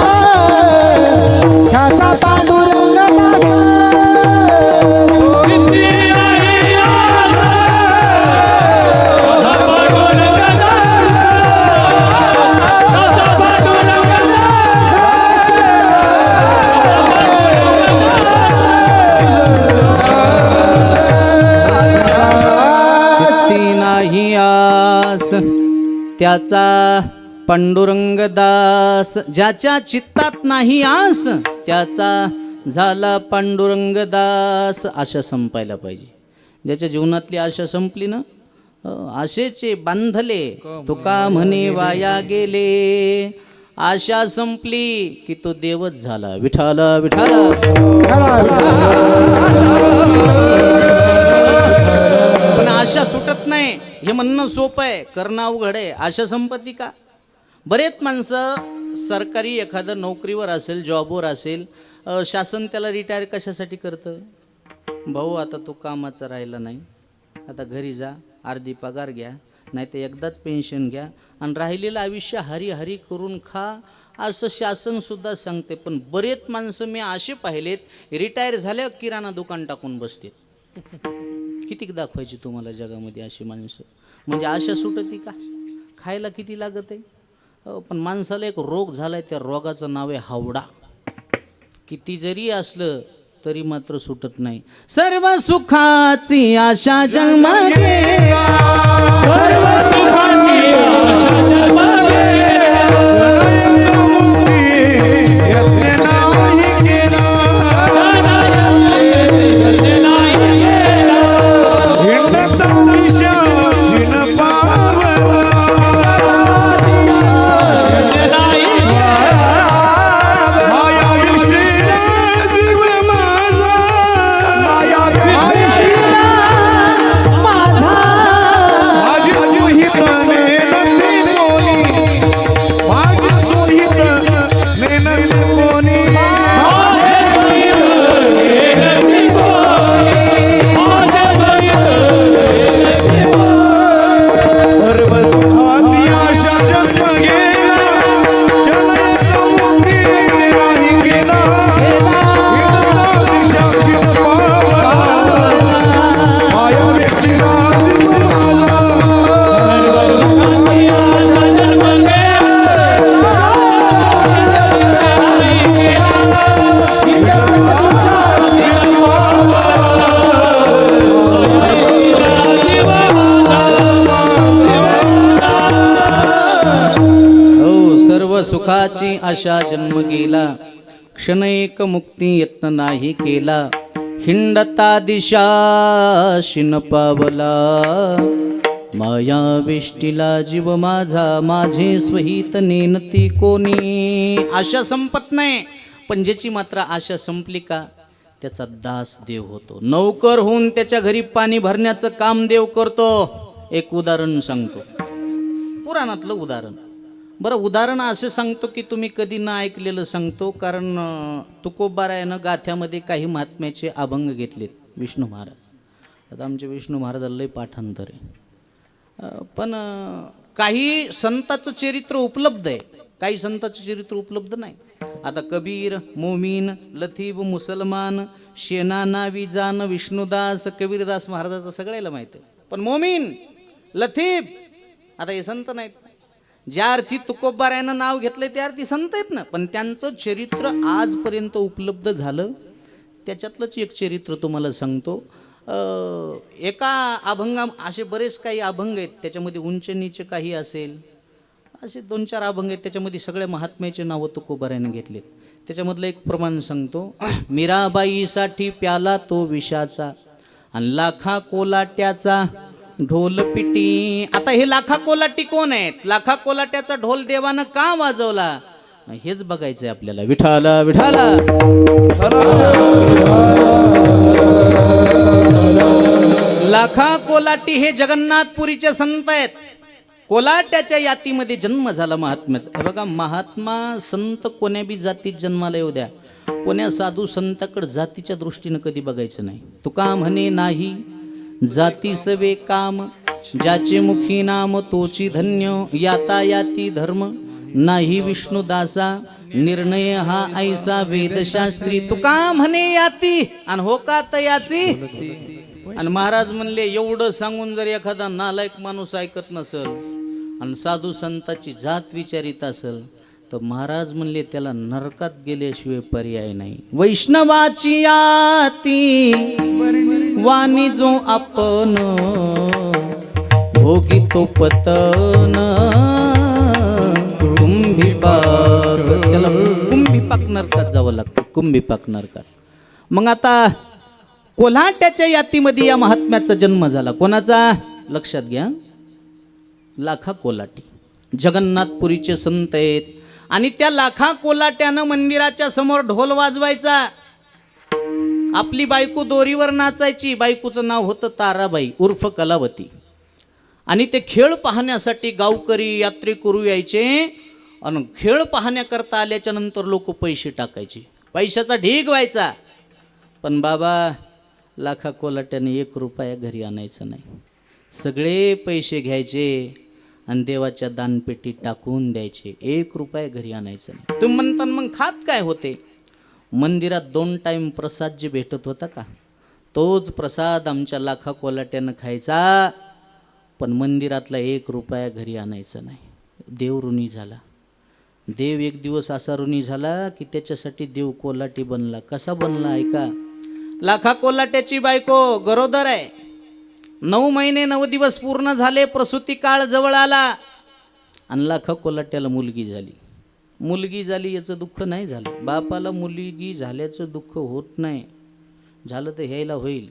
त्याचा पांडुरंग दास. चित्ती नाही आस त्याचा पांडुरंग दास. ज्याच्या चित्तात नाही आस त्याचा झाला पांडुरंग दास. आशा संपायला पाहिजे. ज्याच्या जीवनातली आशा संपली ना, आशेचे बांधले तुका म्हणे वाया गेले. आशा संपली की तो देवच झाला. विठाला विठाला. पण आशा सुटत नाही हे म्हणणं सोपं आहे, करणं अवघड आहे. आशा संपत्ती का? बरेच माणसं सरकारी एखादं नोकरीवर असेल, जॉबवर असेल, शासन त्याला रिटायर कशासाठी करतं? भाऊ आता तो कामाचा राहिला नाही, आता घरी जा, अर्धी पगार घ्या, नाही तर एकदाच पेन्शन घ्या आणि राहिलेलं आयुष्य हरी हरी करून खा, असं शासनसुद्धा सांगते. पण बरेच माणसं मी असे पाहिलेत रिटायर झाल्यावर किराणा दुकान टाकून बसते. किती दाखवायची तुम्हाला जगामध्ये अशी माणसं? म्हणजे आशा सुटती का? खायला किती लागत आहे. पण माणसाला एक रोग झालाय, त्या रोगाचं नाव आहे हावडा. किती जरी असलं तरी मात्र सुटत नाही. सर्व सुखाची आशा जन्म गेला, सर्व सुखाची आशा जन्म सुखाची आशा जन्म गेला, क्षण एक मुक्ती यत्न नाही केला. हिंडता दिशा शिन पावला, माया वेष्टीला जीव माझा, माझे स्वहित नेनती कोणी. आशा संपत नाही, पण ज्याची मात्र आशा संपली का त्याचा दास देव होतो. नौकर होऊन त्याच्या घरी पाणी भरण्याचं काम देव करतो. एक उदाहरण सांगतो, पुराणातलं उदाहरण. बरं, उदाहरण असं सांगतो की तुम्ही कधी न ऐकलेलं सांगतो, कारण तुकोबारायानं गाथ्यामध्ये काही महात्म्याचे अभंग घेतलेत. विष्णू महाराज, आता आमचे विष्णू महाराजाला लय पाठांतर आहे, पण काही संताचं चरित्र उपलब्ध आहे, काही संताचं चरित्र उपलब्ध नाही. आता कबीर, मोमीन, लतीफ, मुसलमान, शेना, नावी, जान, विष्णुदास, कबीरदास महाराजाचं सगळ्याला माहिती आहे. पण मोमीन, लतीफ आता हे संत नाहीत. ज्या अर्थी तुकोबारायानं नाव घेतलंय त्या अर्थी संत आहेत ना, पण त्यांचं चरित्र आजपर्यंत उपलब्ध झालं. त्याच्यातलंच एक चरित्र तुम्हाला सांगतो. एका अभंगा, असे बरेच काही अभंग आहेत, त्याच्यामध्ये उंच नीच काही असेल, असे 2-4 अभंग आहेत, त्याच्यामध्ये सगळ्या महात्म्याचे नावं तुकोबारायानं घेतलेत. त्याच्यामधलं एक प्रमाण सांगतो. मीराबाईसाठी प्याला तो विषाचा, आणि लाखा कोलाट्याचा ढोल पिटी. आता हे लाखा कोलाटी कोण आहेत? लाखा कोलाट्याचा ढोल देवानं का वाजवला हेच बघायचंय आपल्याला. विठाला विठाला. लाखा कोलाटी हे जगन्नाथपुरीचे संत आहेत. कोलाट्याच्या यातीमध्ये जन्म झाला महात्म्याचा. हे बघा, महात्मा संत कोण्या बी जातीत जन्माला येऊ द्या, कोण्या साधू संताकडे जातीच्या दृष्टीनं कधी बघायचं नाही. तुका म्हणे नाही जाती सवे काम, ज्याचे मुखी नाम तोची धन्य. याता याती धर्म नाही विष्णुदासा, निर्णय हा ऐसा वेदशास्त्री. तुका म्हणे याती आणि हो का तयाची. आणि महाराज म्हणले, एवढं सांगून जर एखादा नालायक माणूस ऐकत नसल आणि साधू संताची जात विचारित असेल तर महाराज म्हणले त्याला नरकात गेल्याशिवाय पर्याय नाही. वैष्णवाची याती वाणी जो आपण, भोगी तो पतन कुंभीपाक. त्याला कुंभीपाक नरकात जावं लागतं, कुंभीपाक नरकात. मग आता कोल्हाट्याच्या यातीमध्ये या महात्म्याचा जन्म झाला. कोणाचा? लक्षात घ्या, लाखा कोलाटी जगन्नाथपुरीचे संत आहेत. आणि त्या लाखा कोलाट्यानं मंदिराच्या समोर ढोल वाजवायचा. आपली बायको दोरीवर नाचायची. बायकोचं नाव होतं ताराबाई उर्फ कलावती. आणि ते खेळ पाहण्यासाठी गावकरी यात्रेकरू यायचे. आणि खेळ पाहण्याकरता आल्याच्या नंतर लोक पैसे टाकायचे. पैशाचा ढीग व्हायचा. पण बाबा लाखा कोलाट्याने 1 रुपया घरी आणायचं नाही. सगळे पैसे घ्यायचे आणि देवाच्या दानपेटीत टाकून द्यायचे. 1 रुपया घरी आणायचं नाही. तुम्ही म्हणता मग खात काय होते? मंदिरात 2 टाइम प्रसाद जे भेटत होता का, तोच प्रसाद आमच्या लाखा कोलाट्यानं खायचा. पण मंदिरातला 1 रुपया घरी आणायचा नाही. देव ऋणी झाला. देव एक दिवस असा ऋणी झाला की त्याच्यासाठी देव कोलाटी बनला. कसा बनला ऐका. लाखा कोलाट्याची बायको गरोदर आहे. 9 महिने 9 दिवस पूर्ण झाले. प्रसूती काळ जवळ आला आणि लाखा कोलाट्याला मुलगी झाली. मुलगी झाली याचं दुःख नाही झालं. बापाला मुलगी झाल्याचं दुःख होत नाही. झालं तर ह्याला होईल.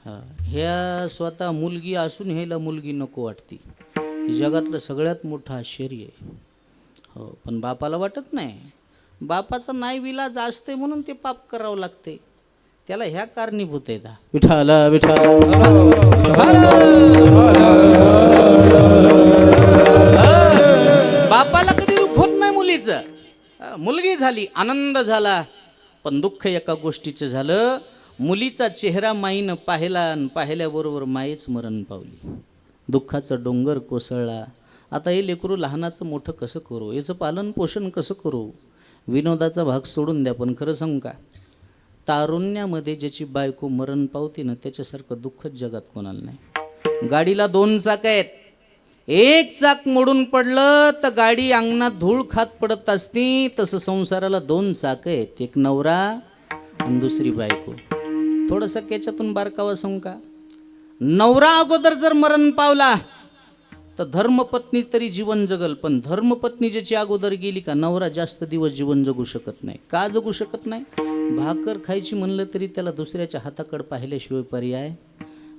ह्या स्वतः मुलगी असून ह्याला मुलगी नको वाटती. हे जगातलं सगळ्यात मोठं आश्चर्य आहे. हो, पण बापाला वाटत नाही. बापाचा नाही विलाज असते म्हणून ते पाप करावं लागते. त्याला ह्या कारणीभूत आहेत. विठाला विठाला. बापाला कधी दुःख होत नाही मुलीचं. मुलगी झाली, आनंद झाला. पण दुःख एका गोष्टीचं झालं. मुलीचा चेहरा माईनं पाहिला आणि पाहिल्याबरोबर माईच मरण पावली. दुःखाचा डोंगर कोसळला. आता हे लेकरू लहानाचं मोठं कसं करू, याचं पालन पोषण कसं करू. विनोदाचा भाग सोडून द्या, पण खरं सांगू का, तारुण्यामध्ये ज्याची बायको मरण पावती ना त्याच्यासारखं दुःखच जगात कोणाला नाही. गाडीला 2 चाक आहेत. एक चाक मोडून पडलं तर गाडी अंगणात धूळ खात पडत असती. तसं संसाराला 2 चाक आहेत. एक नवरा आणि दुसरी बायको. थोडंसं त्याच्यातून बारकावा सांगू का. नवरा अगोदर जर मरण पावला तर धर्मपत्नी तरी जीवन जगल. पण धर्मपत्नी ज्याची अगोदर गेली का नवरा जास्त दिवस जीवन जगू शकत नाही. का जगू शकत नाही? भाकर खायची म्हणलं तरी त्याला दुसऱ्याच्या हाताकडे पाहिल्याशिवाय पर्याय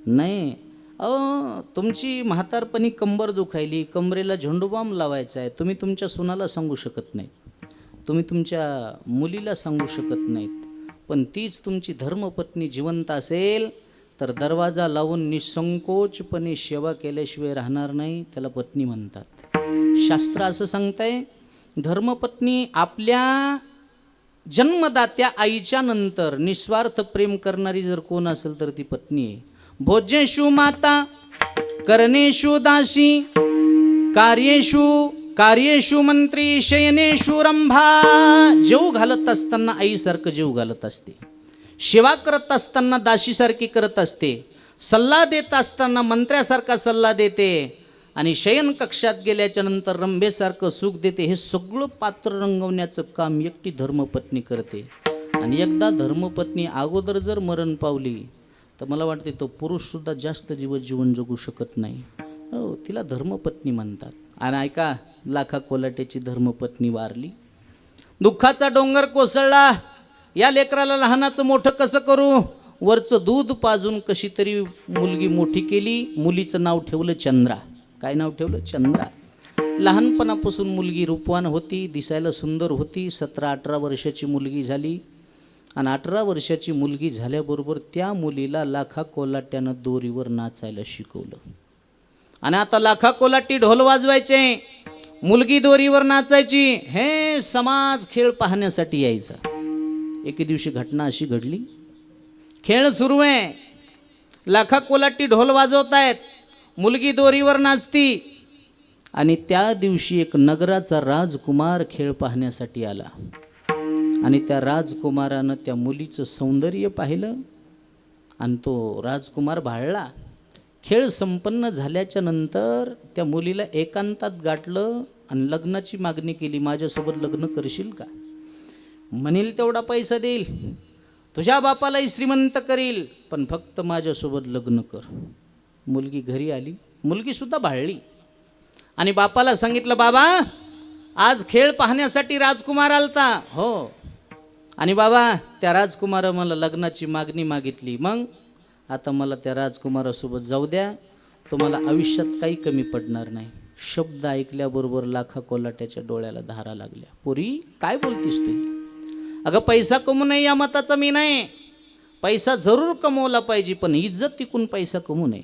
नाही. तुमची म्हातारपणी कंबर दुखायली, कमरेला झेंडूबाम लावायचा आहे, तुम्ही तुमच्या सुनाला सांगू शकत नाही, तुम्ही तुमच्या मुलीला सांगू शकत नाहीत, पण तीच तुमची धर्मपत्नी जिवंत असेल तर दरवाजा लावून निसंकोचपणे सेवा केल्याशिवाय राहणार नाही, त्याला पत्नी म्हणतात. शास्त्र असं सांगतंय, धर्मपत्नी आपल्या जन्मदात्या आईच्या नंतर निस्वार्थ प्रेम करणारी जर कोण असेल तर ती पत्नी आहे. भोज्येषु माता करणेषु दासी कार्येषु मंत्री शयनेषु रंभा. जेव घालत असताना आईसारखं जेव घालत असते, सेवा करत असताना दासीसारखी करत असते, सल्ला देत असताना मंत्र्यासारखा सल्ला देते आणि शयन कक्षात गेल्याच्या नंतर रंभेसारखं सुख देते. हे सगळं पात्र रंगवण्याचं काम एकटी धर्मपत्नी करते. आणि एकदा धर्मपत्नी अगोदर जर मरण पावली तर मला वाटते तो पुरुषसुद्धा जास्त जीवन जगू शकत नाही. हो, तिला धर्मपत्नी म्हणतात. आणि ऐका, लाखा कोलाटेची धर्मपत्नी वारली, दुःखाचा डोंगर कोसळला. या लेकराला लहानाचं मोठं कसं करू, वरचं दूध पाजून कशी तरी मुलगी मोठी केली. मुलीचं नाव ठेवलं चंद्रा. काय नाव ठेवलं? चंद्रा. लहानपणापासून मुलगी रूपवान होती, दिसायला सुंदर होती. 17-18 वर्षाची मुलगी झाली आणि 18 वर्षाची मुलगी झाल्याबरोबर त्या मुलीला लाखा कोलाट्यानं दोरीवर नाचायला शिकवलं. आणि आता लाखा कोलाटी ढोल वाजवायचे, मुलगी दोरीवर नाचायची. हे समाज खेळ पाहण्यासाठी यायचा. एके दिवशी घटना अशी घडली, खेळ सुरू आहे, लाखा कोलाटी ढोल वाजवतायत, मुलगी दोरीवर नाचती. आणि त्या दिवशी एक नगराचा राजकुमार खेळ पाहण्यासाठी आला आणि त्या राजकुमारानं त्या मुलीचं सौंदर्य पाहिलं आणि तो राजकुमार भाळला. खेळ संपन्न झाल्याच्या नंतर त्या मुलीला एकांतात गाठलं आणि लग्नाची मागणी केली. माझ्यासोबत लग्न करशील का? म्हणेल तेवढा पैसा देईल, तुझ्या बापालाही श्रीमंत करील, पण फक्त माझ्यासोबत लग्न कर. मुलगी घरी आली, मुलगीसुद्धा भाळली आणि बापाला सांगितलं, बाबा आज खेळ पाहण्यासाठी राजकुमार आलता. हो. आणि बाबा त्या राजकुमारानं मला लग्नाची मागणी मागितली, मग आता मला त्या राजकुमारासोबत जाऊ द्या, तुम्हाला आयुष्यात काही कमी पडणार नाही. शब्द ऐकल्याबरोबर लाखा कोलाट्याच्या डोळ्याला धारा लागल्या. पोरी काय बोलतीस तू? अगं पैसा कमवू नये या मताचा मी नाही, पैसा जरूर कमवला पाहिजे, पण इज्जत टिकून पैसा कमवू नये.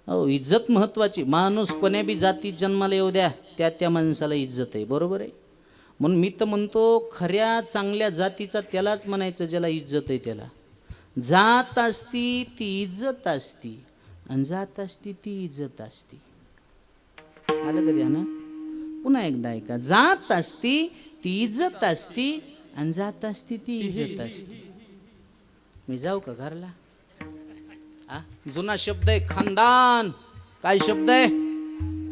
हो, इज्जत महत्त्वाची. माणूस कोण्या बी जातीत जन्माला येऊ द्या, त्या माणसाला इज्जत आहे, बरोबर आहे. म्हणून मी तर म्हणतो खऱ्या चांगल्या जातीचा त्यालाच म्हणायचं ज्याला इज्जत आहे. त्याला जात असती ती इज्जत असती आणि जात असती ती इज्जत असती. आलं कधी ना? पुन्हा एकदा ऐका, जात असती ती इज्जत असती आणि जात असती ती इज्जत असती. मी जाऊ का घरला? जुना शब्द आहे खानदान. काय शब्द आहे?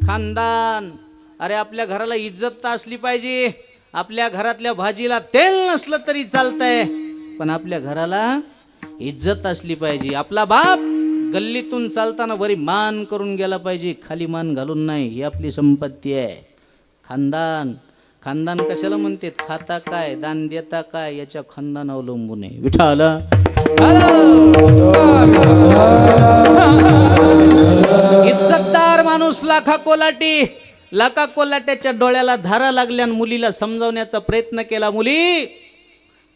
खानदान. अरे आपल्या घराला इज्जत तर असली पाहिजे. आपल्या घरातल्या भाजीला तेल नसलं तरी चालतंय, पण आपल्या घराला इज्जत असली पाहिजे. आपला बाप गल्लीतून चालताना वरी मान करून गेला पाहिजे, खाली मान घालून नाही. ही आपली संपत्ती आहे. खानदान. खानदान कशाला म्हणते? खाता काय, दान देता काय, याच्या खानदान अवलंबून आहे. विठ्ठल इज्जतदार माणूस लाखा कोलाटी. लाखा कोलाट्याच्या डोळ्याला धारा लागल्या. मुलीला समजावण्याचा प्रयत्न केला, मुली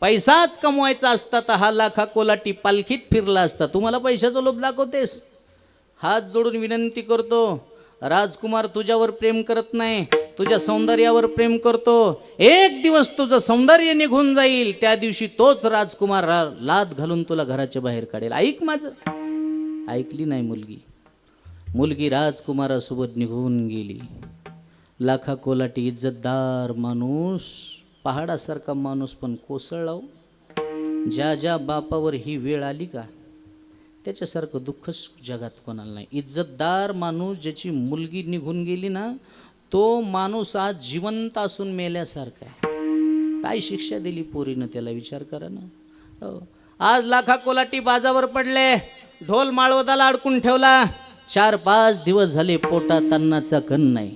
पैसाच कमवायचा असता तर हा लाखा कोलाटी पालखीत फिरला असता. तुम्हाला पैशाचा लोभ दाखवतेस? हात जोडून विनंती करतो, राजकुमार तुझ्यावर प्रेम करत नाही, तुझ्या सौंदर्यावर प्रेम करतो. एक दिवस तुझं सौंदर्य निघून जाईल, त्या दिवशी तोच राजकुमार लाद घालून तुला घराच्या बाहेर काढेल. ऐक माझं. ऐकली नाही मुलगी. मुलगी राजकुमारासोबत निघून गेली. लाखा कोलाटी इज्जतदार माणूस, पहाडासारखा माणूस पण कोसळला. ज्या ज्या बापावर ही वेळ आली का त्याच्यासारखं दुःखच जगात कोणाला नाही. इज्जतदार माणूस ज्याची मुलगी निघून गेली ना, तो माणूस आज जिवंत असून मेल्यासारखा आहे. काय शिक्षा दिली पोरीनं त्याला विचार करा ना. हो. आज लाखा कोलाटी बाजावर पडले, ढोल माळवदाला अडकून ठेवला. 4-5 दिवस झाले पोटात अन्नाचा कण नाही.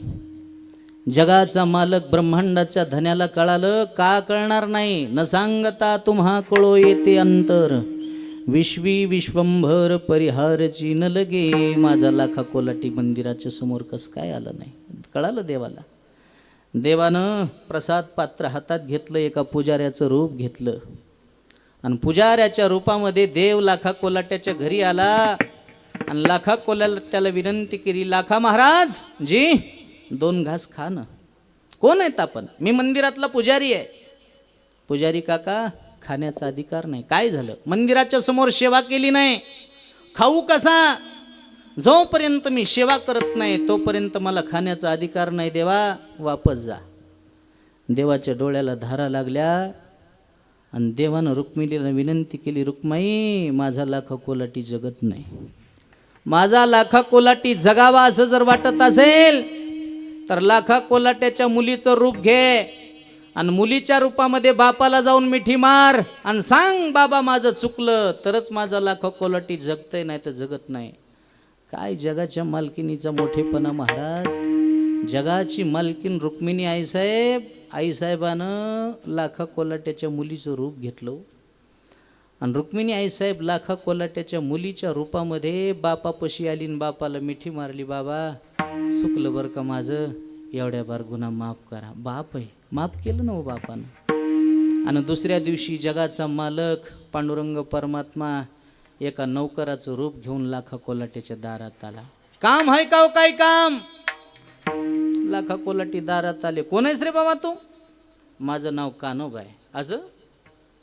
जगाचा मालक ब्रह्मांडाच्या धन्याला कळालं, का कळणार नाही? न सांगता तुम्हा कळो येते अंतर, विश्वी विश्वंभर परिहारची न लगे. माझा लाखा कोलाटी मंदिराच्या समोर कस काय आलं नाही. कळालं देवाला. देवानं प्रसाद पात्र हातात घेतलं, एका पुजाऱ्याचं रूप घेतलं आणि पुजाऱ्याच्या रूपामध्ये देव लाखा कोलाट्याच्या घरी आला आणि लाखा कोलाट्याला विनंती केली, लाखा महाराज जी 2 घास खा ना. कोण आहेत आपण? मी मंदिरातला पुजारी आहे. पुजारी काका खाण्याचा अधिकार नाही. काय झालं? मंदिराच्या समोर सेवा केली नाही, खाऊ कसा? जोपर्यंत मी सेवा करत नाही तोपर्यंत मला खाण्याचा अधिकार नाही. देवा वापस जा. देवाच्या डोळ्याला धारा लागल्या आणि देवानं रुक्मिणीला विनंती केली, रुक्माई माझा लाखा कोलाटी जगत नाही. माझा लाखा कोलाटी जगावा असं जर वाटत असेल तर लाखा कोलाट्याच्या मुलीचं रूप घे आणि मुलीच्या रूपामध्ये बापाला जाऊन मिठी मार आणि सांग बाबा माझं चुकलं, तरच माझा लाखा कोलाटी जगतंय, नाही तर जगत नाही. काय जगाच्या मालकिनीचा मोठेपणा महाराज. जगाची मालकीन रुक्मिणी आईसाहेब, आईसाहेबानं लाखा कोलाट्याच्या मुलीचं रूप घेतलं आणि रुक्मिणी आईसाहेब लाखा कोलाट्याच्या मुलीच्या रूपामध्ये बापापाशी आली आणि बापाला मिठी मारली, बाबा चुकलं बरं का माझं, एवढ्या बार गुन्हा माफ करा. बाप आहे, माफ केलं ना हो बापानं. आणि दुसऱ्या दिवशी जगाचा मालक पांडुरंग परमात्मा एका नौकराचं रूप घेऊन लाखा कोलाट्याच्या दारात आला. काम आहे का हो? काय काम? लाखा कोलाटी दारात आले. कोण आहेस रे बाबा तू? माझं नाव कानोबा आहे. असं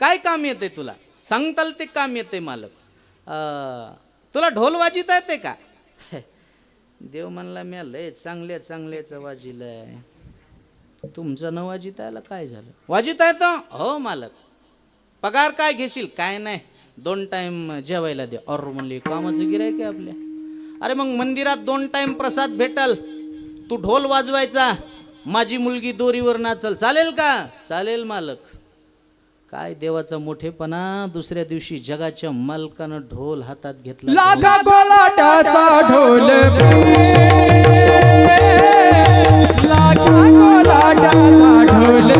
काय काम येते तुला? सांगताल ते काम येते मालक. तुला ढोल वाजिता येते का? देव म्हणला मी लय चांगल्याच वाजिलंय, तुमचं न वाजिता यायला काय झालं? वाजिता येतं? हो मालक. पगार काय घेशील? काय नाही, 2 टाइम जेवायला दे. और म्हणले कामाचं गिरायक आहे आपल्या. अरे मग मंदिरात 2 टाइम प्रसाद भेटल, तू ढोल वाजवायचा, माझी मुलगी दोरीवर नाचल, चालेल का? चालेल मालक. काय देवाचा मोठेपणा. दुसऱ्या दिवशी जगाच्या मालकानं ढोल हातात घेतला. लाखा कोलाट्याचा ढोल लाखा कोलाट्याचा ढोल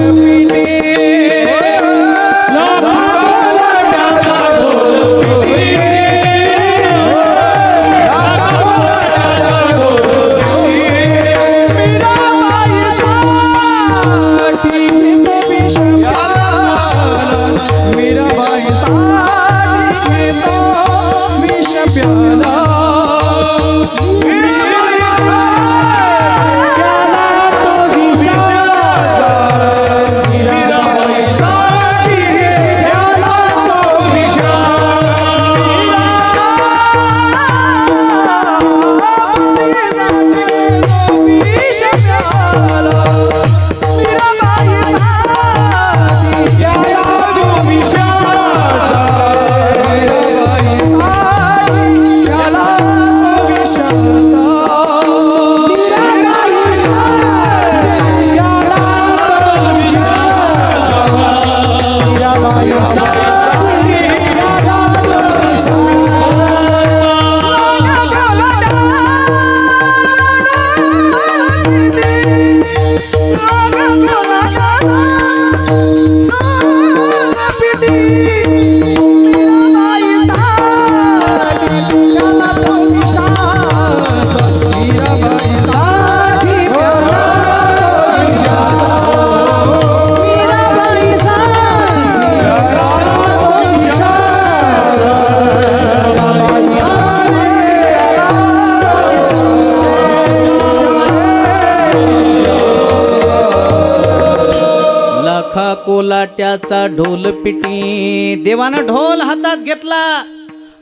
कोलाट्याचा ढोल पिटी. देवानं ढोल हातात घेतला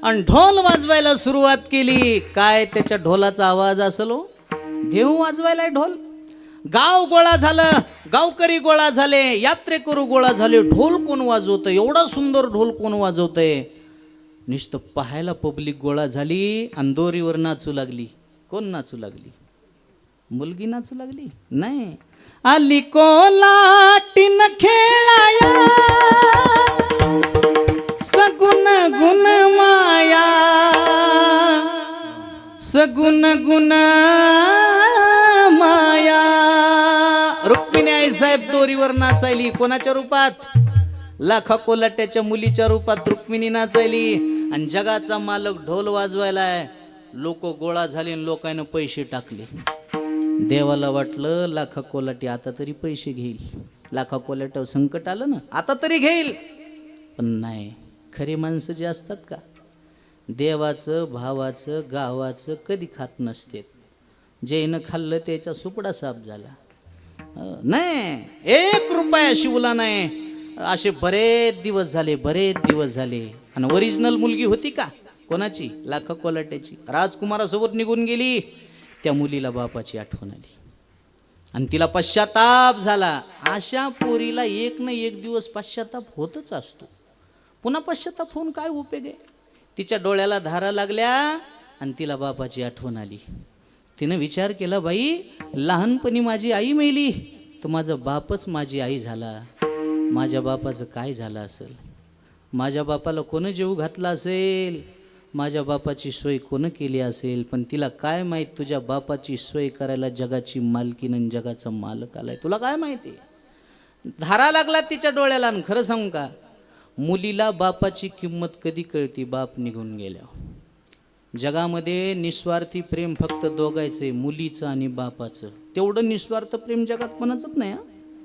आणि ढोल वाजवायला सुरुवात केली. काय त्याच्या ढोलाचा आवाज असेल हो? देव वाजवायला ढोल. गाव गोळा झालं, गावकरी गोळा झाले, यात्रेकरू गोळा झाले. ढोल कोण वाजवतं? एवढा सुंदर ढोल कोण वाजवतंय? नुसतं पाहायला पब्लिक गोळा झाली आणि दोरीवर नाचू लागली. कोण नाचू लागली? मुलगी नाचू लागली? नाही, आली कोलाटीन खेळाया सगुन गुण माया, सगुन गुण माया. रुक्मिणी आई साहेब दोरीवर नाचायली. कोणाच्या रूपात? लाखा कोलाट्याच्या मुलीच्या रूपात रुक्मिणी नाचायली आणि जगाचा मालक ढोल वाजवायलाय. लोक गोळा झाले आणि लोकांना पैसे टाकले. देवाला वाटलं लाखा कोलाटी आता तरी पैसे घेईल, लाखा कोलाट्यावर संकट आलं ना आता तरी घेईल. पण नाही, खरी माणसं जे असतात का देवाचं भावाचं गावाचं कधी खात नसते. जेनं खाल्लं त्याचा सुपडा साफ झाला. नाही 1 रुपया शिवला नाही. असे बरेच दिवस झाले. आणि ओरिजिनल मुलगी होती का कोणाची, लाखा कोलाट्याची, राजकुमारासोबत निघून गेली. त्या मुलीला बापाची आठवण आली आणि तिला पश्चाताप झाला. अशा पोरीला एक ना एक दिवस पश्चाताप होतच असतो. पुन्हा पश्चाताप होऊन काय उपयोग आहे. तिच्या डोळ्याला धारा लागल्या आणि तिला बापाची आठवण आली. तिनं विचार केला, बाई लहानपणी माझी आई मेली तर माझा बापच माझी आई झाला. माझ्या बापाचं काय झालं असेल, माझ्या बापाला कोण जेवू घातला असेल, माझ्या बापाची सोय कोण केली असेल. पण तिला काय माहीत तुझ्या बापाची सोय करायला जगाची मालकीन आणि जगाचा मालक आलाय. तुला काय माहिती. धारा लागला तिच्या डोळ्याला. आणि खरं सांगू का, मुलीला बापाची किंमत कधी कळती, बाप निघून गेल्यावर. जगामध्ये निस्वार्थी प्रेम फक्त दोघायचं आहे, मुलीचं आणि बापाचं. तेवढं निस्वार्थ प्रेम जगात कोणाचंच नाही.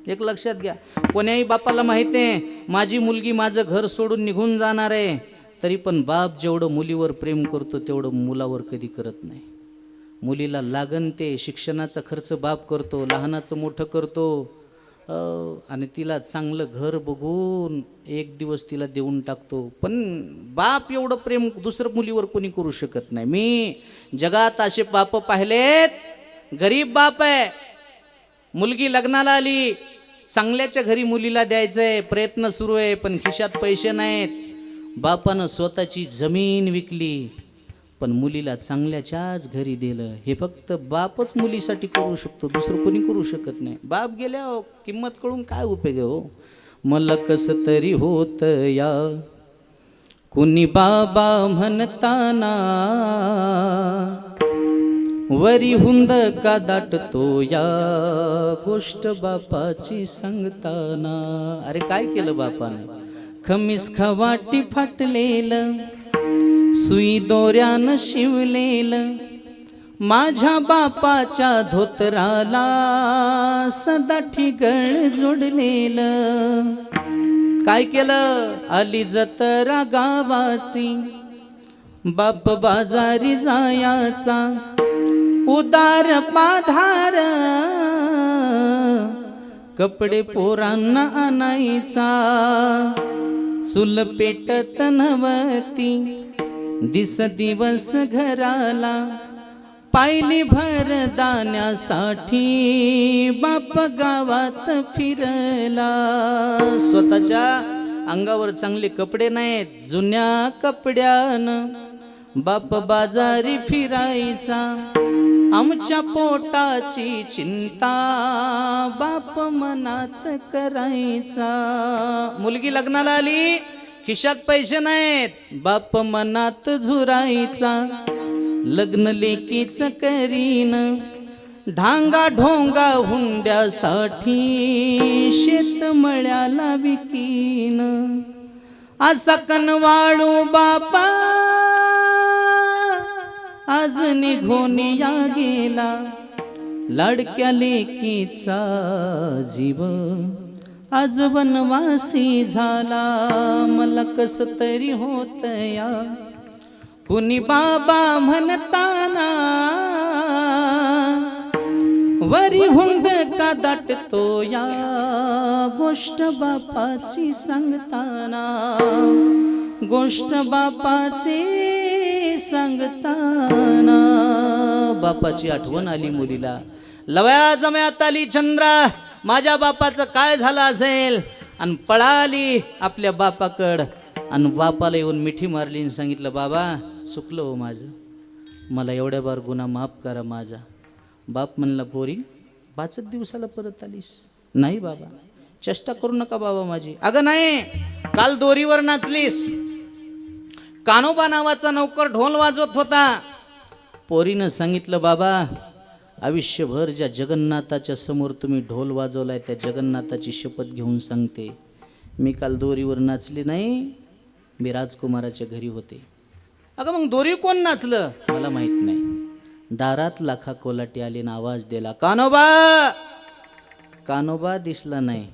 एक लक्षात घ्या, कोण्याही बापाला माहित आहे माझी मुलगी माझं घर सोडून निघून जाणार आहे, तरी पण बाप जेवढं मुलीवर प्रेम करतो तेवढं मुलावर कधी करत नाही. मुलीला लागन ते शिक्षणाचा खर्च बाप करतो, लहानाचं मोठं करतो. आणि तिला चांगलं घर बघून एक दिवस तिला देऊन टाकतो. पण बाप एवढं प्रेम दुसरं मुलीवर कोणी करू शकत नाही. मी जगात असे बाप पाहिलेत, गरीब बाप आहे, मुलगी लग्नाला आली, चांगल्याच्या घरी मुलीला द्यायचंय, प्रयत्न सुरू आहे, पण खिशात पैसे नाहीत. बापानं स्वतःची जमीन विकली पण मुलीला चांगल्याच्याच घरी दिलं. हे फक्त बापच मुलीसाठी करू शकतो, दुसरं कोणी करू शकत नाही. बाप गेल्या किंमत कळून काय उपयोग आहे हो. मला कस तरी होत या कुणी बाबा म्हणताना, वरी हुंद का दाटतो या गोष्ट बापाची सांगताना. अरे काय केलं बापाने, खमीस खवाटी फाटलेलं, सुई दोऱ्यानं शिवलेलं, माझ्या बापाच्या धोतराला सदा ठिगळ जोडलेलं. काय केलं, आली जत्रा गावाची, बाप बाजारी जायाचा, उदार पाधार कपडे पोरांना आणायचा. चूल पेटत नव्हती दिस दिवस घराला, पायली भर दाण्यासाठी बाप गावात फिरला. स्वतःच्या अंगावर चांगले कपडे नाहीत, जुन्या कपड्यानं बाप बाजारी फिरायचा. आमच्या पोटाची चिंता बाप मनात करायचा. मुलगी लग्नाला आली, खिशात पैसे नाहीत, बाप मनात झुरायचा. लग्न लेकीच करीन, ढांगा ढोंगा हुंड्यासाठी शेत मळ्याला विकीन. असा कनवाळू बापा आज निघून या गेला, लाडक्या लेकीचा जीव आज वनवासी झाला. मला कस तरी होत या कुणी बाबा म्हणताना, वरी हुंद का दाटतो या गोष्ट बापाची सांगताना, गोष्ट बापाची सांगताना. बापाची आठवण आली मुलीला. लवया जमयात आली चंद्रा, माझ्या बापाचं काय झालं असेल, आणि पळाली आपल्या बापाकड. आणि बापाला येऊन मिठी मारली आणि सांगितलं, बाबा चुकलं हो माझं, मला एवढ्या बार गुन्हा माफ करा माझा. बाप म्हणला, पोरी 5 दिवसाला परत आलीस. नाही बाबा, चेष्टा करू नका बाबा माझी. अगं नाही, काल दोरीवर नाचलीस, कानोबा नावाचा नौकर ढोल वाजवत होता. पोरीनं सांगितलं, बाबा आयुष्यभर ज्या जगन्नाथाच्या समोर तुम्ही ढोल वाजवलाय त्या जगन्नाथाची शपथ घेऊन सांगते, मी काल दोरीवर नाचले नाही, मी राजकुमाराच्या घरी होते. अगं मग दोरी कोण नाचलं मला माहित नाही. दारात लाखा कोलाटी आली ना आवाज दिला, कानोबा. कानोबा दिसला नाही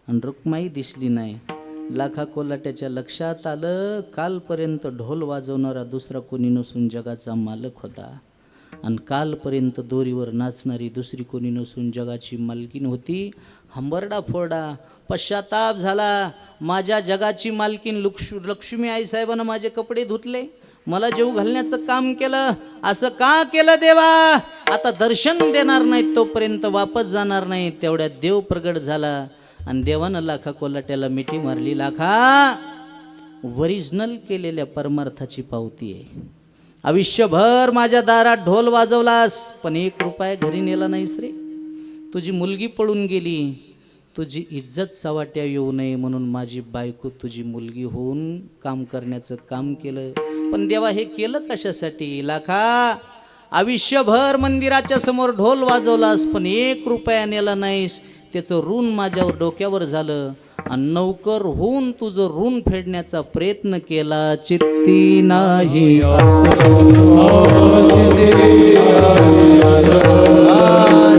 आणि रुक्माई दिसली नाही. लाखा कोलाट्याच्या लक्षात आलं कालपर्यंत ढोल वाजवणारा दुसरा कोणी नसून जगाचा मालक होता आणि कालपर्यंत दोरीवर नाचणारी दुसरी कोणी नसून जगाची मालकीन होती. हंबरडा फोरडा पश्चाताप झाला. माझ्या जगाची मालकीन लक्ष्मी आई साहेबांना माझे कपडे धुतले, मला जेव घालण्याचं काम केलं. असं का केलं देवा? आता दर्शन देणार नाहीत तोपर्यंत वापस जाणार नाही. तेवढ्यात देव प्रगट झाला आणि देवानं लाखा कोलाट्याला मिठी मारली. लाखा, ओरिजिनल केलेल्या परमार्थाची पावती आहे. आयुष्यभर माझ्या दारात ढोल वाजवलास पण 1 रुपया घरी नेला नाहीस रे. तुझी मुलगी पळून गेली, तुझी इज्जत सवाट्या येऊ नये म्हणून माझी बायको तुझी मुलगी होऊन काम करण्याचं काम केलं. पण देवा हे केलं कशासाठी? लाखा, आयुष्यभर मंदिराच्या समोर ढोल वाजवलास पण 1 रुपया नेला नाहीस. त्याचं ऋण माझ्यावर डोक्यावर झालं आणि नौकर होऊन तुझं ऋण फेडण्याचा प्रयत्न केला. चित्ती नाही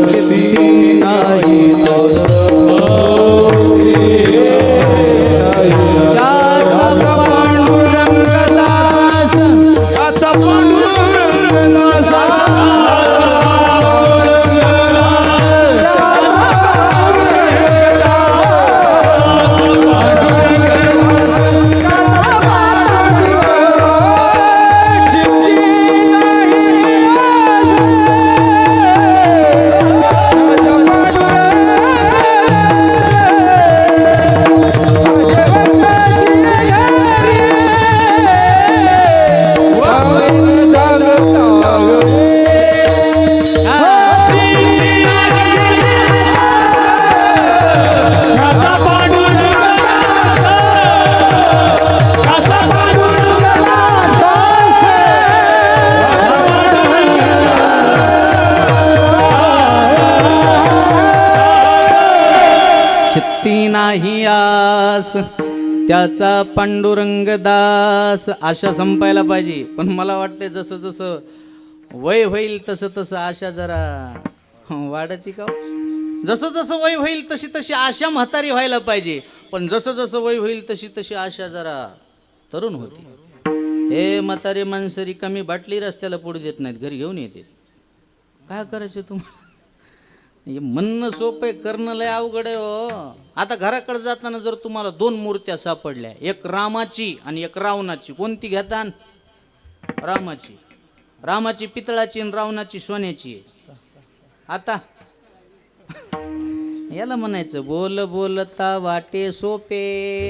चित्ती नाही नाही आस त्याचा पांडुरंग दास. आशा संपायला पाहिजे पण मला वाटते जसं जसं वय होईल तसं तसं आशा जरा वाढती का? जसं जसं वय होईल तशी तशी आशा म्हातारी व्हायला पाहिजे पण जसं जसं वय होईल तशी तशी आशा जरा तरुण होती. हे म्हातारे माणसं रिकामी बाटली रस्त्याला पुढे देत नाहीत, घरी घेऊन येते. काय करायचं तुम्हाला? म्हणणं सोपं आहे, करणं लय अवघड आहे हो. आता घराकडे जाताना जर तुम्हाला 2 मूर्त्या सापडल्या, एक रामाची आणि एक रावणाची, कोणती घेता? रामाची. रामाची पितळाची आणि रावणाची सोन्याची आहे. आता याला म्हणायचं बोल बोलता वाटे सोपे.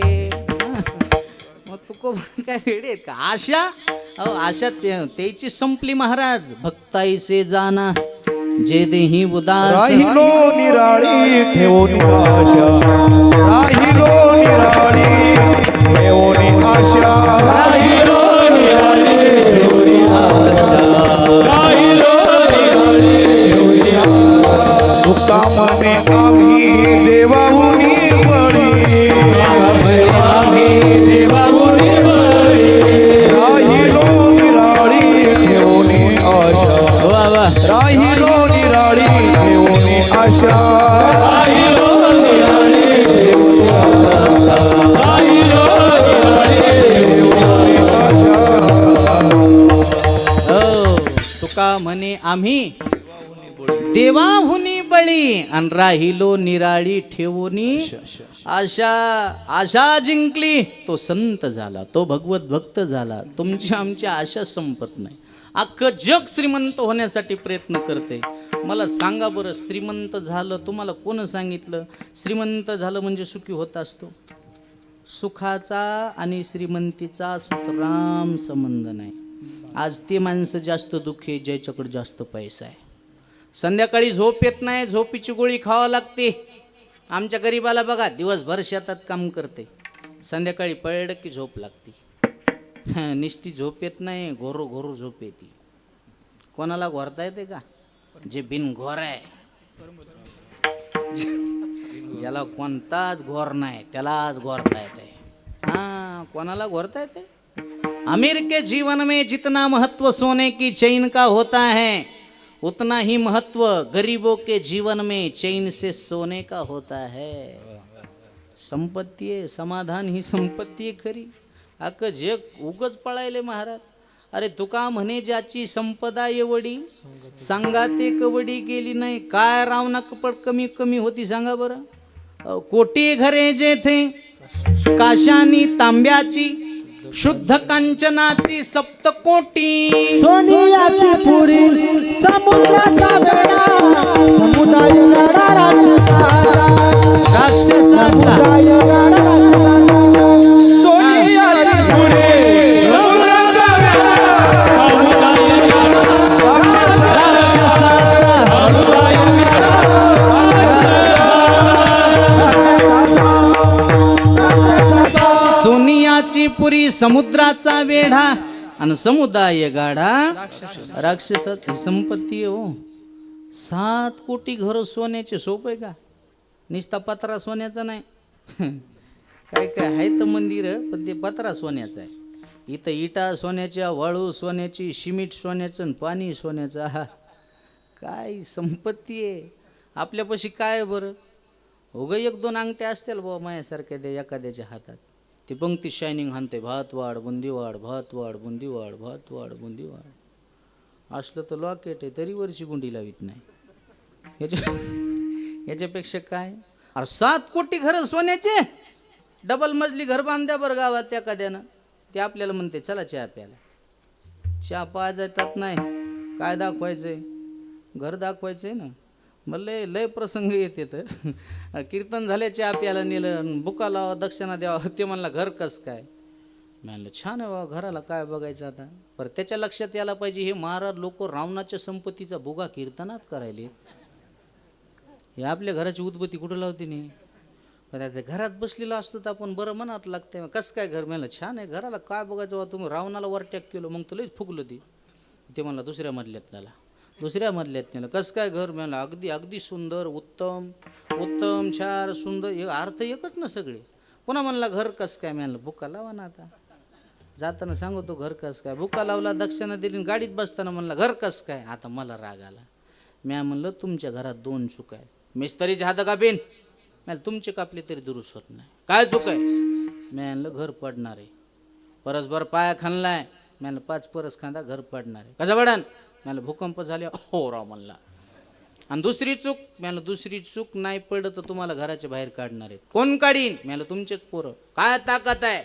मग तू काय वेडे आहेत का? आशा अहो आशा त्याची संपली महाराज. भक्ताईसे जाना जे देही उदास. राहिलो निराळी ठेवून आशा, राहिलो निराळी ठेवून आशा, राहिलो निराळे ठेवून आशा, राहिलो निराळे ठेवून आशा. सुका मने आम्ही देवाहुनी बळी, आम्ही देवाहुनी बळी. राहिलो निराळी ठेवून आशा, वा वा. राहिलो निराळी ठेवून आशा, राहिलो निराळे ठेवून आशा, राहिलो निराळे ठेवून आशा. तुका म्हणे आम्ही देवाहुनी बळी आणि राहिलो निराळी ठेवूनी आशा. आशा जिंकली, तो संत झाला, तो भगवत भक्त झाला. तुमची आमची आशा संपत नाही. अख्खं जग श्रीमंत होण्यासाठी प्रयत्न करते. मला सांगा बरं, श्रीमंत झालं तुम्हाला कोण सांगितलं? श्रीमंत झालं म्हणजे सुखी होत असतो. सुखाचा आणि श्रीमंतीचा सुतराम संबंध नाही. आज ते माणसं जास्त दुःखी आहे ज्याच्याकडे जास्त पैसा आहे. संध्याकाळी झोप येत नाही, झोपीची गोळी खावा लागते. आमच्या गरीबाला बघा, दिवसभर शेतात काम करते, संध्याकाळी पडलं की झोप लागते. निस्ती झोप येत नाही, घोरू घोरू झोप येते. कोणाला घोरता येते का? जे बिन घोर आहे, ज्याला कोणताच घोर नाही त्यालाच घोरता येते. हां, कोणाला घोरता येते? अमीर के जीवन में जितना महत्व सोने की चैन का होता है उतना ही महत्व गरीबों के जीवन में चैन से सोने का होता है. संपत्ती आहे, समाधान ही संपत्ती आहे खरी. अक जे उगच पळायले महाराज. अरे तुका म्हणे ज्याची संपदा एवढी सांगा ते कवडी गेली नाही. काय रावना कपड कमी कमी होती सांगा बरं. कोटी घरे जेथे काशानी तांब्याची शुद्ध कांचनाची सप्तकोटी सोनियाची पुरी समुद्राचा वेढा समुदाय गाडा राक्षसाचा समुदाय गाडा राक्षसाचा सोनियाची पुरी समुद्राचा सोनियाची पुरी समुद्राचा वेढा आणि समुदाय गाढा राक्षस संपत्ती आहे हो. 7 कोटी घर सोन्याचे सोपं आहे का? निस्ता पत्रा सोन्याचा नाही. काय काय आहे तर मंदिर पण ते पत्रा सोन्याचा आहे. इथं इटा सोन्याच्या, वाळू सोन्याची, सिमेंट सोन्याचं आणि पाणी सोन्याचं. हा काय संपत्ती आहे आपल्यापाशी. काय बरं उगं 1-2 अंगठ्या असतील बाबा माझ्यासारख्या त्या एखाद्याच्या हातात. ती पंक्ती शायनिंग हाणते भात वाढ बुंदी वाढ भात वाढ बुंदी वाढ भात वाढ बुंदी वाढ. असलं तर लॉकेट आहे तरी वरची गुंडी लावित नाही. याच्यापेक्षा काय. अरे 7 कोटी घरं सोन्याचे. डबल मजली घर बांध्या बरं गावात त्या एखाद्यानं. ते आपल्याला म्हणते चला चहा प्यायला. चहा पाहायचा जातात नाही. काय दाखवायचंय? घर दाखवायचंय ना. मला लय प्रसंग येते तर कीर्तन झाले चहा प्यायला नेलं बुका लावा दक्षिणा द्यावा. ते म्हणला घर कस काय. म्हणलं छान आहे बाबा घराला काय बघायचं आता. पर त्याच्या लक्षात यायला पाहिजे हे महाराज लोक रावणाच्या संपत्तीचा भुगा कीर्तनात करायले. हे आपल्या घराची उदबत्ती कुठं लावते नाही. पण आता घरात बसलेलं असतं तर आपण बरं मनात लागते. कसं काय घर. म्हणलं छान आहे घराला काय बघायचं बा. तुम्ही रावणाला वरटॅक केलं मग तुलाच फुगलं ते म्हणला दुसऱ्या मधल्यात त्याला. दुसऱ्या मधल्यात नेलं. कसं काय घर. म्हणलं अगदी अगदी सुंदर उत्तम उत्तम छान सुंदर. हे अर्थ एकच ना सगळे. पुन्हा म्हणला घर कसं काय. म्हणलं बुका लावा ना आता. जाताना सांगतो घर कसं काय. बुका लावला दक्षिणा दिली गाडीत बसताना म्हणला घर कसं काय. आता मला राग आला. म्या म्हणलं तुमच्या घरात 2 चूक आहेत. मिस्त्रीचे हात कापेन. म्हणलं तुमचे कापले तरी दुरुस्त होत नाही. काय चूक आहे. मी म्हणलं घर पडणार आहे. परसभर पाया खाणलाय. म्हणलं 5 परस खांदा घर पडणार आहे. कसं पडन. म्हणलं भूकंप झाले हो राव म्हणला. आणि दुसरी चूक. म्हणलं दुसरी चूक नाही पडत तर तुम्हाला घराच्या बाहेर काढणार आहेत. कोण काढीन. म्हणलं तुमचेच पोरं. काय ताकद आहे.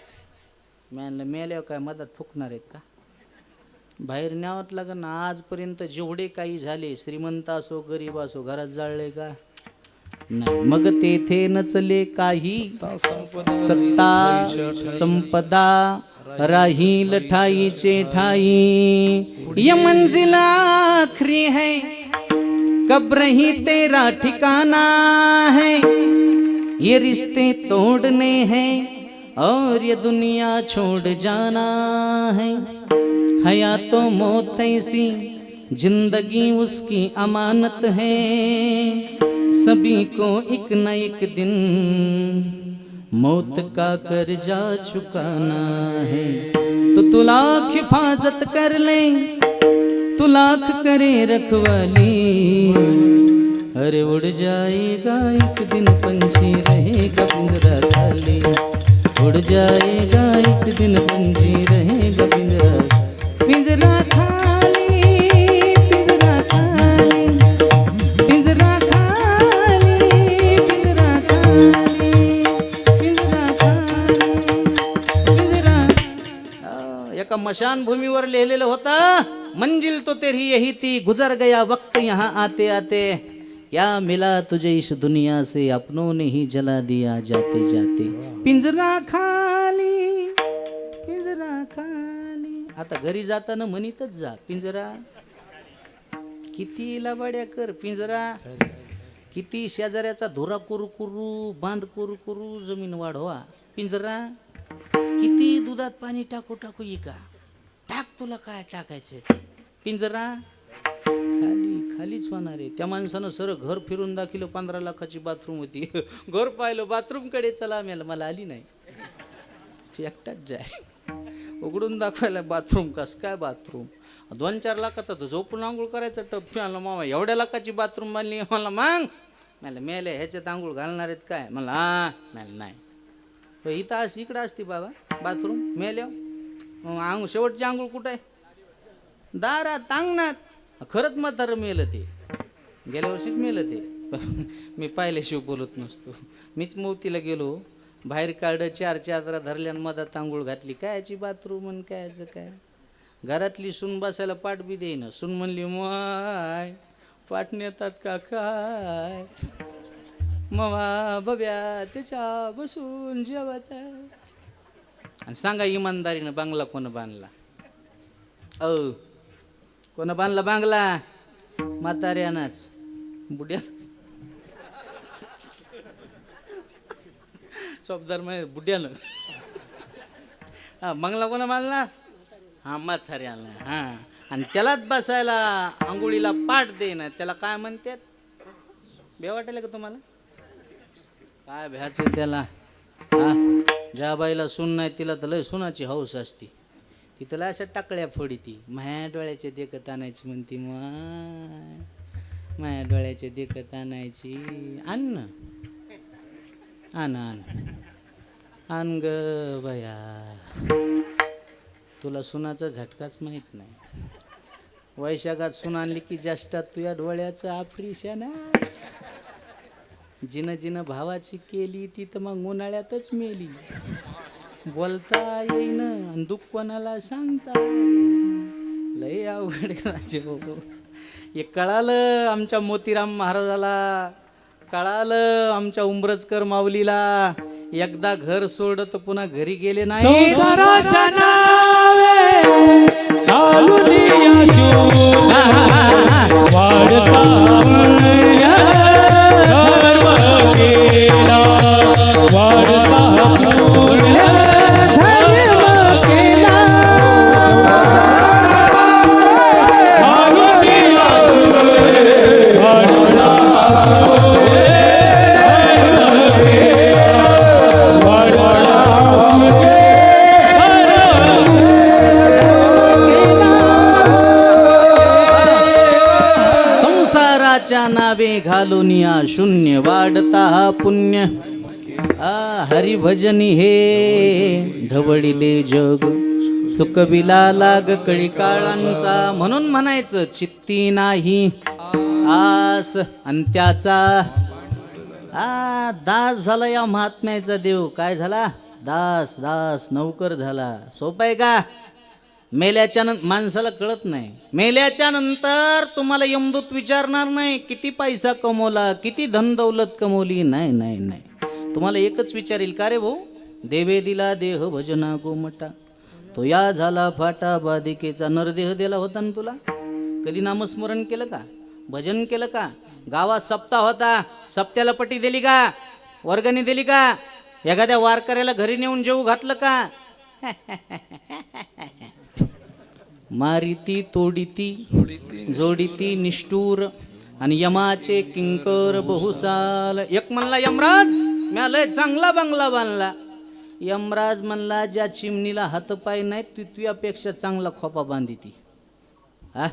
म्हणलं मेल्यावर काय मधात फुकणार आहेत का. बाहेर न्यावत लागन ना. आजपर्यंत जेवढे काही झाले श्रीमंत असो गरीब असो घरात जाळले का नाही. मग तेथे नचले काही सत्ता संपदा राहील ठाईचे ठाई. ये मंजिल आखरी है कब्र ही तेरा ठिकाना है. ये रिश्ते तोड़ने हैं और ये दुनिया छोड़ जाना है. हया तो मौत ऐसी जिंदगी उसकी अमानत है. सभी को एक न एक दिन मौत का कर्जा चुकाना है. तो तू लाख हिफाजत कर ले तू लाख करे रखवाली. अरे उड़ जाएगा एक दिन पंछी रहेगा पिंजरा खाली. उड़ जाएगा एक दिन पंछी रहेगा पिंजरा खाली. पिंजरा खाली पिंजरा खाली पिंजरा खाली पिंजरा खाली. एका मशान भूमीवर लिहिलेलं होतं मंजिल तो तेरी यही थी गुजर गया वक्त यहाँ आते आते. क्या मिला तुझे इस दुनिया से अपनों ने ही जला दिया जाते जाते. पिंजरा खाली पिंजरा खाली. आता घरी जाताना म्हणीतच जा पिंजरा. किती लबाड्या कर पिंजरा. किती शेजाऱ्याचा धुरा कुरू कुरू बांध कुरू कुरू जमीन वाढवा पिंजरा. किती दुधात पाणी टाकू टाकू इका टाक तुला काय टाकायचं पिंजरा. खाली खालीच होणार आहे. त्या माणसानं सरळ घर फिरून दाखवलं. 15 लाखाची बाथरूम होती. घर पाहिलं बाथरूम कडे चला मला आली नाही. एकटाच जाय. उघडून दाखवायला बाथरूम कस काय बाथरूम 2-4 लाखाचा तर झोपून आंघोळ करायचा टप्पी आला मामा एवढ्या लाखाची बाथरूम बांधली मला मग मला मेले ह्याच्यात आंघोळ घालणार आहेत काय मला हा मला नाही इथं इकडं असते बाबा बाथरूम मेल्या मग शेवटची आंघोळ कुठं आहे दारात अंगणात खरंच म्हातारं मेलं ते गेल्या वर्षीच मेलं ते मी पाहिल्याशिवाय बोलत नसतो मीच मोतीला गेलो बाहेर काढलं 4 चादरा धरल्यान मधात आंघोळ घातली कायची बाथरूम आणि कायचं काय घरातली सून बसायला पाठ बी देईना सून म्हणली माय पाठ नेतात का काय मामा बब्या त्याच्या बसून जेवत आणि सांगा इमानदारीनं बांगला कोण बांधला कोण बांधला बांगला म्हाताऱ्यानाच बुड्या चौपदार म्हणजे बुड्यानं हा बंगला कोणा बांधला हा म्हाताऱ्यानं हा आणि त्यालाच बसायला आंघोळीला पाठ दे ना त्याला काय म्हणतात बे वाटेल का तुम्हाला काय भ्यायचं त्याला हा ज्या बाईला सून नाही तिला तर लय सुनाची हौस असती ती त्याला अशा टाकळ्या फोडी ती माया डोळ्याचे देखत आणायची म्हणती माया डोळ्याचे देखत आणायची आण आण आण आण ग बया तुला सुनाचा झटकाच माहित नाही वैशाखात सून आणली की जास्तात तुझ्या डोळ्याचं आफ्रिशानाच जिनं जिनं भावाची केली ती तर मग उन्हाळ्यातच मेली बोलता येईन आणि दुःख कोणाला सांगता लय अवघड राजे बाबू हे कळालं आमच्या मोतीराम महाराजाला कळालं आमच्या उंबरजकर माऊलीला एकदा घर सोडत तर पुन्हा घरी गेले नाही संसाराच्या नावे घालून वाढता पुण्य धर्म केला वाढता पुण्य धर्म केला संसाराच्या नावे घालून या शून्य वाढता हा पुण्य हरिभजनी हे ढवळिले जग सुखविला लाग कळी काळांचा म्हणून म्हणायचं चित्ती नाही आस अंत्याचा दास झाला या महात्म्याचा देव काय झाला दास दास नौकर झाला सोपं आहे का मेल्याच्या माणसाला कळत नाही मेल्याच्या नंतर तुम्हाला यमदूत विचारणार नाही किती पैसा कमवला किती धन दौलत कमवली नाही नाही नाही तुम्हाला एकच विचारेल का रे भाऊ देवे दिला देह भजना गोमटा तो या झाला फाटा बाधिकेचा नरदेह दिला होता ना तुला कधी नामस्मरण केलं का भजन केलं का गावात सप्ताह होता सप्त्याला पट्टी दिली का वर्गणी दिली का एखाद्या वारकऱ्याला घरी नेऊन जेवू घातलं का मारिती तोडीती जोडीती निष्ठूर आणि यमाचे किंकर बहुसाल एक म्हणला यमराज म्यालय चांगला बंगला बांधला यमराज म्हणला ज्या चिमणीला हातपाय नाही ती तुझ्यापेक्षा चांगला खोपा बांधी ती हा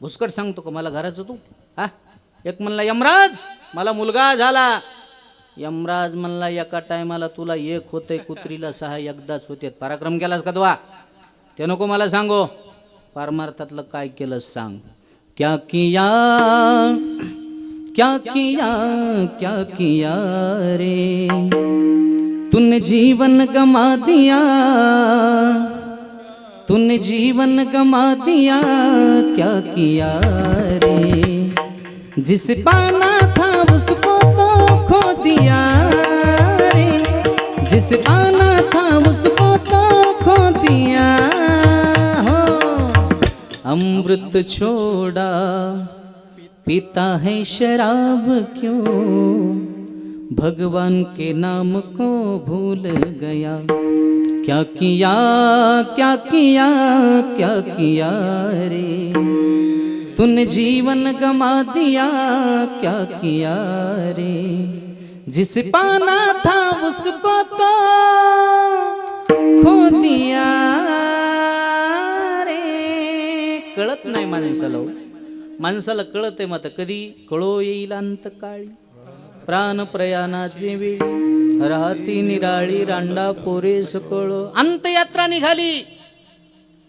भुसकट सांगतो का मला घराचं तू हा एक म्हणला यमराज मला मुलगा झाला यमराज म्हणला एका टायमाला तुला एक होतंय कुत्रीला 6 एकदाच होते पराक्रम केलास का तुवा ते नको मला सांगो परमार्थातलं काय केलं सांग क्या किया क्या किया क्या किया रे तूने जीवन गमा दिया तूने जीवन गमा दिया क्या किया रे जिसे पाना था उसको तो खो दिया रे जिसे पाना था उसको तो खो दिया हो अमृत छोड़ा पीता है शराब क्यों भगवान के नाम को भूल गया क्या किया क्या किया क्या किया रे तूने जीवन गमा दिया क्या किया रे जिसे पाना था उसको तो खो दिया माणसाला हो. माणसाला कळत आहे मग आता कधी कळो येईल अंत काळी प्राण प्रयाणाचे वेळी राहती निराळी रांडा पोरे सकळ. अंतयात्रा निघाली,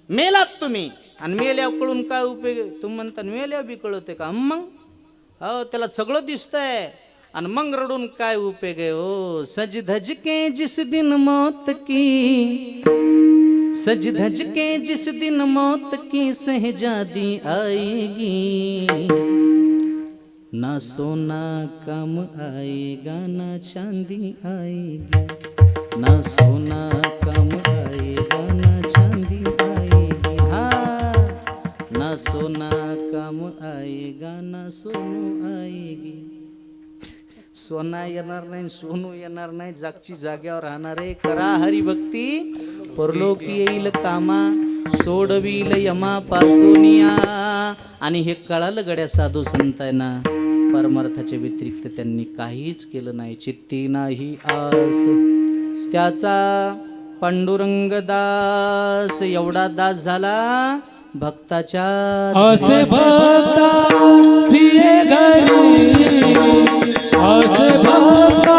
मेलात तुम्ही आणि मेल्यावर कळून काय उपयोग? तुम्ही म्हणता मेल्यावर बी कळते का? मग हो त्याला सगळं दिसतंय आणि मग रडून काय उपयोग आहे हो. सज धज के जिस दिन मौत की, सज धज के जिस दिन मौत की सहजादी आएगी, ना सोना कम आएगा ना चांदी आएगी, ना सोना कम आएगा ना चांदी आएगी, हाँ ना सोना कम आएगा ना सोनू आएगी. सोना येणार नाही, सोनू येणार नाही, जागची जाग्यावर राहणारे. करा हरिभक्ती परलोक येईल कामा, सोडविल यमा पासूनिया. आणि हे कळालं गड्या साधू संतांना, परमार्थाच्या व्यतिरिक्त त्यांनी काहीच केलं नाही. चित्ती नाही आस त्याचा पांडुरंग दास, एवढा दास झाला भक्ताच्या. असे भक्ता प्रिय घरी, असे भक्ता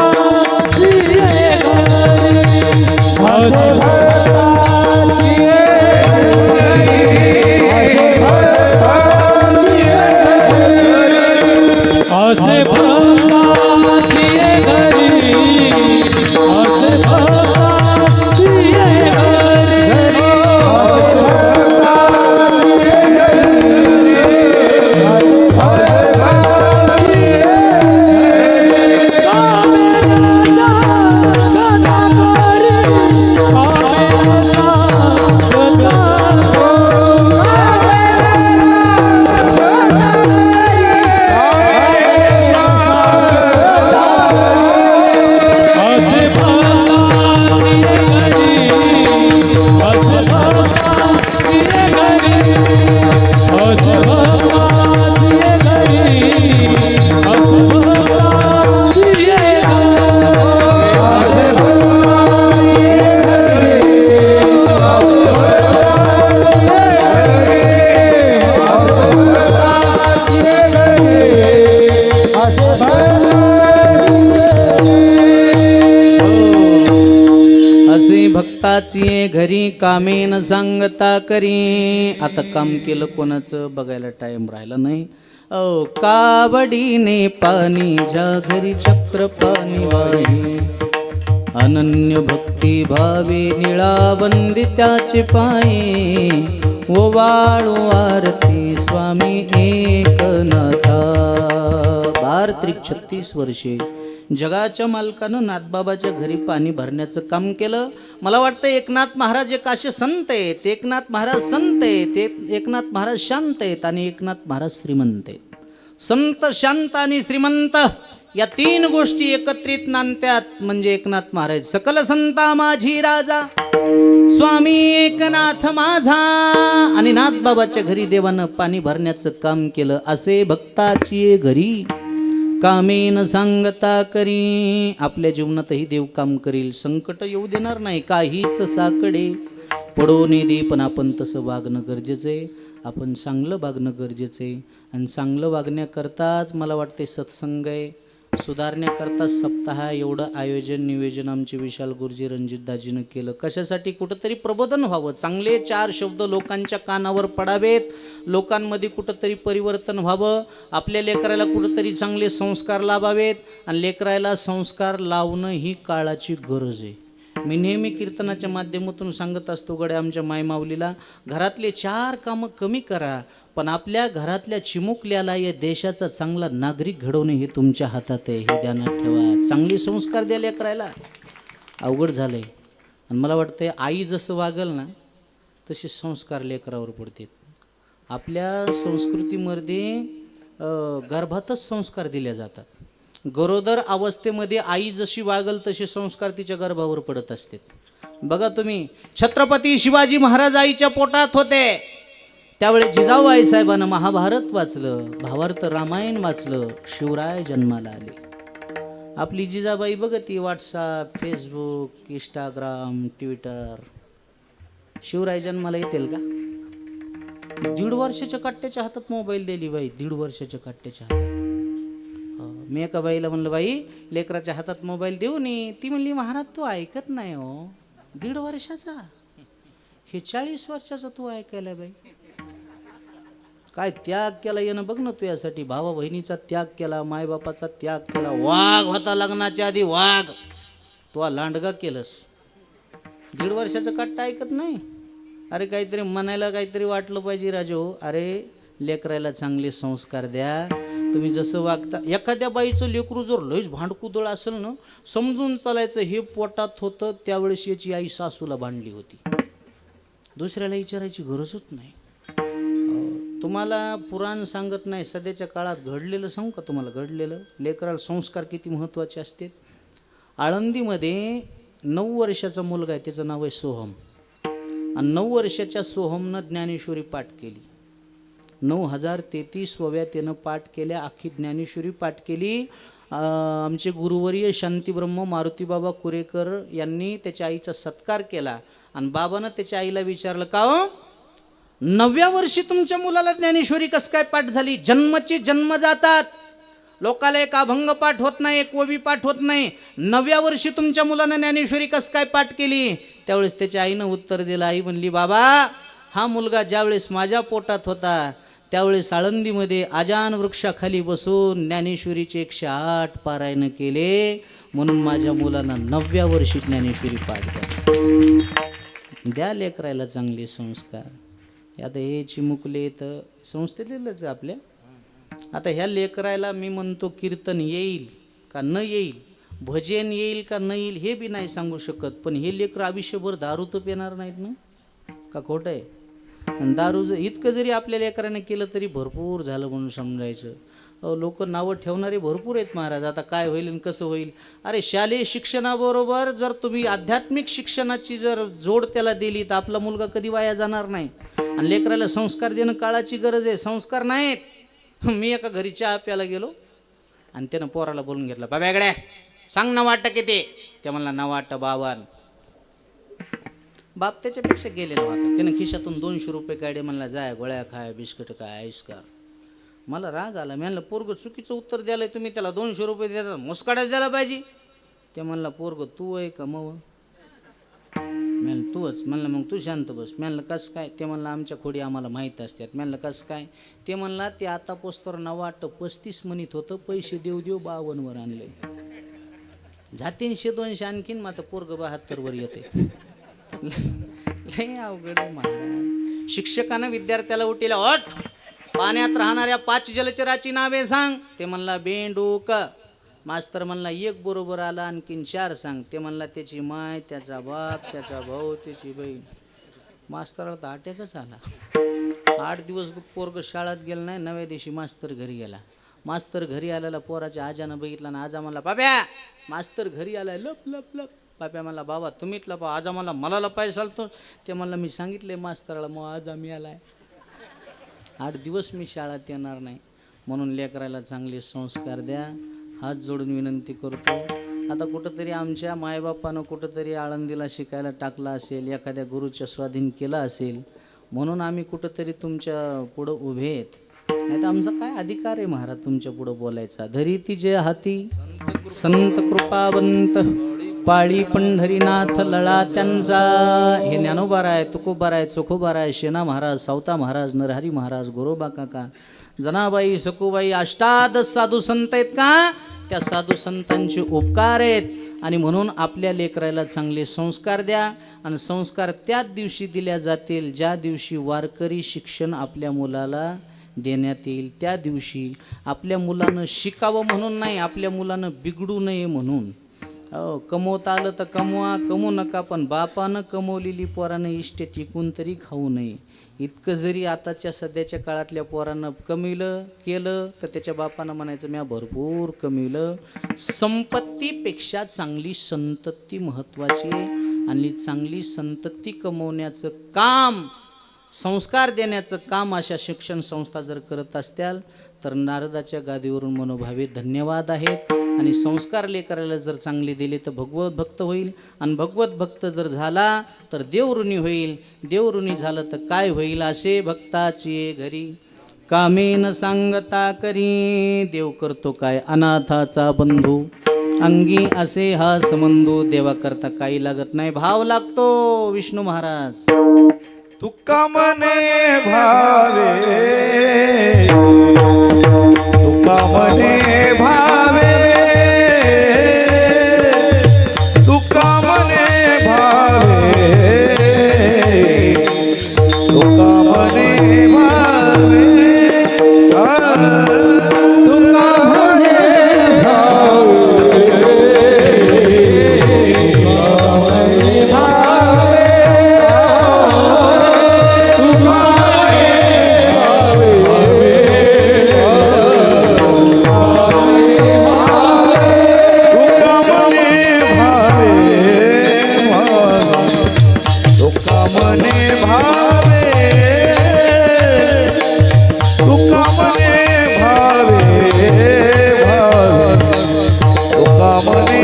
प्रिय घरी, असे भक्ता प्रिय घरी, असे भक्ता प्रिय घरी, असे भक्ता प्रिय घरी. भक्ताची घरी कामे न सांगता करी. आता काम केलं कोणाचं बघायला टाइम राहिला नाही. ओ कावडीने पाणी ज्या घरी चक्र पाणी वाही, अनन्य भक्ती भावे निळा वंदी त्याचे पायी. ओवाळू आरती स्वामी एकनाथा. 36 वर्षे जगाच्या मालकानं नाथबाबाच्या घरी पाणी भरण्याचं काम केलं. मला वाटतं एकनाथ महाराज एक असे संत आहेत, एकनाथ महाराज संत आहेत, एकनाथ महाराज शांत आहेत आणि एकनाथ महाराज श्रीमंत आहेत. संत, शांत आणि श्रीमंत या 3 गोष्टी एकत्रित नांदतात म्हणजे एकनाथ महाराज. सकल संता माझी राजा स्वामी एकनाथ माझा. आणि नाथबाबाच्या घरी देवानं पाणी भरण्याचं काम केलं. असे भक्ताची घरी कामे न सांगता करी. आपल्या जीवनातही देव काम करील, संकट येऊ देणार नाही. काहीच साकडे पडो दे, पण आपण तसं वागणं गरजेचं आहे. आपण चांगलं वागणं गरजेचं आहे. आणि चांगलं वागण्याकरताच मला वाटते सत्संग आहे, सुधारण्याकरता सप्ताह एवढं आयोजन नियोजन आमचे विशाल गुरुजी रणजितदाजीनं केलं. कशासाठी? कुठंतरी प्रबोधन व्हावं, चांगले 4 शब्द लोकांच्या कानावर पडावेत, लोकांमध्ये कुठंतरी परिवर्तन व्हावं, आपल्या लेकराला कुठंतरी चांगले संस्कार लाभावेत. आणि लेकराला संस्कार लावणं ही काळाची गरज आहे. मी नेहमी कीर्तनाच्या माध्यमातून सांगत असतो गड्या आमच्या मायमाऊलीला, घरातले 4 कामं कमी करा, पण आपल्या घरातल्या चिमुकल्याला या देशाचा चांगला नागरिक घडवणे हे तुमच्या हातात आहे, हे ध्यानात ठेवा. चांगले संस्कार द्या लेकरायला. अवघड झालं आहे. आणि मला वाटतं आई जसं वागल ना तसे संस्कार लेकरावर पडतात. आपल्या संस्कृतीमध्ये गर्भातच संस्कार दिले जातात. गरोदर अवस्थेमध्ये आई जशी वागल तसे संस्कार तिच्या गर्भावर पडत असतात. बघा तुम्ही, छत्रपती शिवाजी महाराज आईच्या पोटात होते त्यावेळी जिजाऊबाई साहेबांना महाभारत वाचलं, भावार्थ रामायण वाचलं, शिवराय जन्माला आले. आपली जिजाबाई बघती WhatsApp, Facebook, Instagram, Twitter. Shivrai जन्माला येतील का? 1.5 वर्षाच्या कट्ट्याच्या हातात मोबाईल दिली बाई, 1.5 वर्षाच्या कट्ट्याच्या हातात. मी एका बाईला म्हणलं, बाई लेकराच्या हातात मोबाईल देऊ नये. ती म्हणली, महाराज तू ऐकत नाही हो, 1.5 वर्षाचा, हे 40 वर्षाचा तू ऐकायला. बाई काय त्याग केला येणं बघ ना तू, यासाठी भावा बहिणीचा त्याग केला, मायबापाचा त्याग केला. वाघ होता लग्नाच्या आधी, वाघ तू लांडगा केलंस. 1.5 वर्षाचा कट्टा ऐकत नाही. अरे काहीतरी म्हणायला काहीतरी वाटलं पाहिजे राजो. अरे लेकरायला चांगले संस्कार द्या. तुम्ही जसं वागता, एखाद्या बाईचं लेकरू जर लयच भांडकुदळ असेल ना, समजून चालायचं हे पोटात होतं त्यावेळेस याची आई सासूला भांडली होती. दुसऱ्याला विचारायची गरजच नाही. तुम्हाला पुराण सांगत नाही, सध्याच्या काळात घडलेलं सांगू का तुम्हाला? घडलेलं लेकराला संस्कार किती महत्त्वाचे असते. आळंदीमध्ये 9 वर्षाचा मुलगा आहे, त्याचं नाव आहे सोहम. आणि 9 वर्षाच्या सोहमनं ज्ञानेश्वरी पाठ केली. 9033 त्यानं पाठ केल्या, अख्खी ज्ञानेश्वरी पाठ केली. आमचे गुरुवर्य शांतीब्रह्म मारुतीबाबा कुरेकर यांनी त्याच्या आईचा सत्कार केला. आणि बाबानं त्याच्या आईला विचारलं, का हो 9व्या वर्षी तुमच्या मुलाला ज्ञानेश्वरी कसं काय पाठ झाली? जन्मचे जन्म जातात, लोकाला एक अभंग पाठ होत नाही, एक ओवी पाठ होत नाही. 9व्या वर्षी तुमच्या मुलानं ज्ञानेश्वरी कसं काय पाठ केली? त्यावेळेस त्याच्या आईनं उत्तर दिलं. आई म्हणली, बाबा हा मुलगा ज्यावेळेस माझ्या पोटात होता त्यावेळेस आळंदीमध्ये आजान वृक्षाखाली बसून ज्ञानेश्वरीचे 108 पारायण केले, म्हणून माझ्या मुलानं 9व्या वर्षी ज्ञानेश्वरी पाठ केली. द्या लेकरायला चांगले संस्कार. आता हे चिमुकले तर संस्थेलेलंच आपल्या. आता ह्या लेकरायला मी म्हणतो कीर्तन येईल का न येईल, भजन येईल का न येईल हे बी नाही सांगू शकत. पण हे लेकर आयुष्यभर दारू तर पिणार नाहीत ना, का खोटं आहे? आणि दारू इतकं जरी आपल्या लेकराने केलं तरी भरपूर झालं म्हणून समजायचं. लोक नावं ठेवणारे भरपूर आहेत महाराज. आता काय होईल आणि कसं होईल? अरे शालेय शिक्षणाबरोबर जर तुम्ही आध्यात्मिक शिक्षणाची जर जोड त्याला दिली तर आपला मुलगा कधी वाया जाणार नाही. आणि लेकराला संस्कार देणं काळाची गरज आहे. संस्कार नाहीत. मी एका घरी चहा प्यायला गेलो आणि त्यानं पोराला बोलून घेतलं, बाब्यागड्या सांग 9 किती? ते म्हणला 9 बाप त्याच्यापेक्षा गेलेला होता. त्यानं खिशातून 200 रुपये काढे, म्हणला जाय गोळ्या खाय, बिस्किट काय, आईस कर. मला राग आला. मी म्हणलं पोरग चुकीचं उत्तर द्यायला तुम्ही, त्याला 200 रुपये देतात, मुस्काड्याच द्यायला पाहिजे. ते म्हणला पोरग तू आहे का मग? म्हणलं तूच. म्हणलं मग तू शांत बस. म्हणलं कसं काय? ते म्हणलं आमच्या खोडी आम्हाला माहीत असतात. म्हणलं कसं काय? ते म्हणला ते आता पोस्तर 9-35 म्हणत होतं, पैसे देऊ देऊ 52 वर आणले. जातीन 100-200 आणखीन, मग आता पोरग 72 वर येते. लय अवघड आहे महाराज. शिक्षकानं विद्यार्थ्याला उठीला, ओठ पाण्यात राहणाऱ्या 5 जलचराची नावे सांग. ते म्हणला बेंडूक. मास्तर म्हणला 1 बरोबर आला, आणखीन 4 सांग. ते म्हणला त्याची माय, त्याचा बाप, त्याचा भाऊ, त्याची बहीण. मास्तराला तर अटॅकच आला. 8 दिवस पोरग शाळेत गेलं नाही. 9व्या दिवशी मास्तर घरी गेला. मास्तर घरी आलेला पोराच्या आजानं बघितला ना, आजा म्हणला बाब्या मास्तर घरी आलाय, लप लप लप. बाप्या म्हणला बाबा तुम्हीच लपा. आजा मला लपाय चालतो. ते म्हणलं मी सांगितले मास्तराला, मग आज आम्ही आलाय. 8 दिवस मी शाळेत येणार नाही. म्हणून लेकरायला चांगले संस्कार द्या, हात जोडून विनंती करतो. आता कुठंतरी आमच्या मायबापानं कुठंतरी आळंदीला शिकायला टाकला असेल, एखाद्या गुरुच्या स्वाधीन केला असेल, म्हणून आम्ही कुठंतरी तुमच्या पुढं उभे आहेत. नाही तर आमचा काय अधिकार आहे महाराज तुमच्या पुढं बोलायचा? धरी तिचे हाती संत कृपावंत, पाळी पंढरीनाथ लळा त्यांचा. हे ज्ञानोबाराय, तुकोबाराय, चोखोबाराय, शेना महाराज, सावता महाराज, नरहरी महाराज, गोरोबा काका, जनाबाई, सखूबाई, अष्टादश साधू संत आहेत का? त्या साधू संतांचे उपकार आहेत. आणि म्हणून आपल्या लेकराला चांगले संस्कार द्या. आणि संस्कार त्याच दिवशी दिल्या जातील ज्या दिवशी वारकरी शिक्षण आपल्या मुलाला देण्यात येईल. त्या दिवशी आपल्या मुलानं शिकावं म्हणून नाही, आपल्या मुलानं बिघडू नये म्हणून. कमवता आलं तर कमवा, कमवू नका, पण बापानं कमवलेली पोरानं इष्ट टिकून तरी खाऊ नये. इतकं जरी आताच्या सध्याच्या काळातल्या पोरानं कमविलं केलं तर त्याच्या बापानं म्हणायचं म्या भरपूर कमविलं. संपत्तीपेक्षा चांगली संतती महत्त्वाची. आणि चांगली संतती कमवण्याचं काम, संस्कार देण्याचं काम अशा शिक्षण संस्था जर करत असत्याल तर नारदाच्या गादीवरून मनोभावे धन्यवाद आहेत. आणि संस्कार लेकराला जर चांगले दिले तर भगवत भक्त होईल, आणि भगवत भक्त जर झाला तर देवऋणी होईल, देवऋणी झालं तर काय होईल? असे भक्ताची घरी कामेन सांगता करी, देव करतो काय अनाथाचा बंधू, अंगी असे हा संबंधू, देवा करता काही लागत नाही, भाव लागतो. विष्णू महाराज तुका मने भावे, तुका मने भावे, तुका मने भावे, तुका मने भावे, तुका मने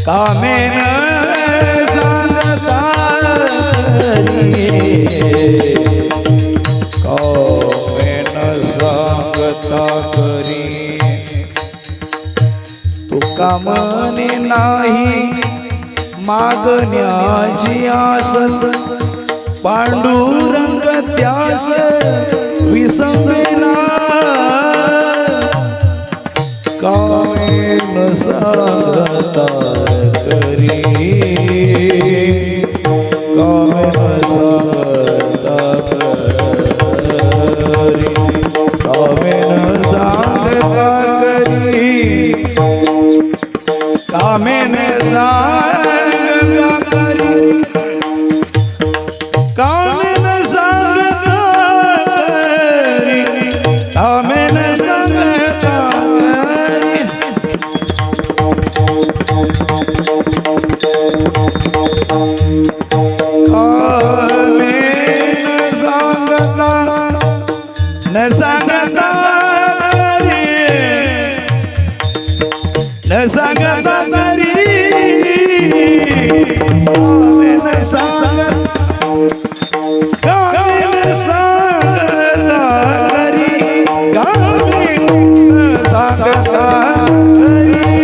कामेन सांगता कामेन सांगता करी तुका मने नाही मागण्याची आस पांडुरंग त्यास विसंवेना कामेन सांगता करी कामेन सांगता करी कामेन सांगता करी कामेन सांगता करी कामेन सांगता करी कामेन सांगता करी कामेन सांगता न सांगता न सांगता करी कामेन सांगता कामेन सांगता करी कामेन सांगता करी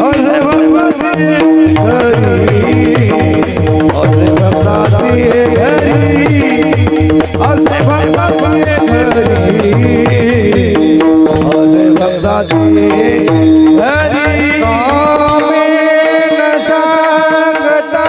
असे भक्ताचे घरी असे भक्ताचे घरी असे भक्ताचे घरी असे भक्ताचे घरी कामेन सांगता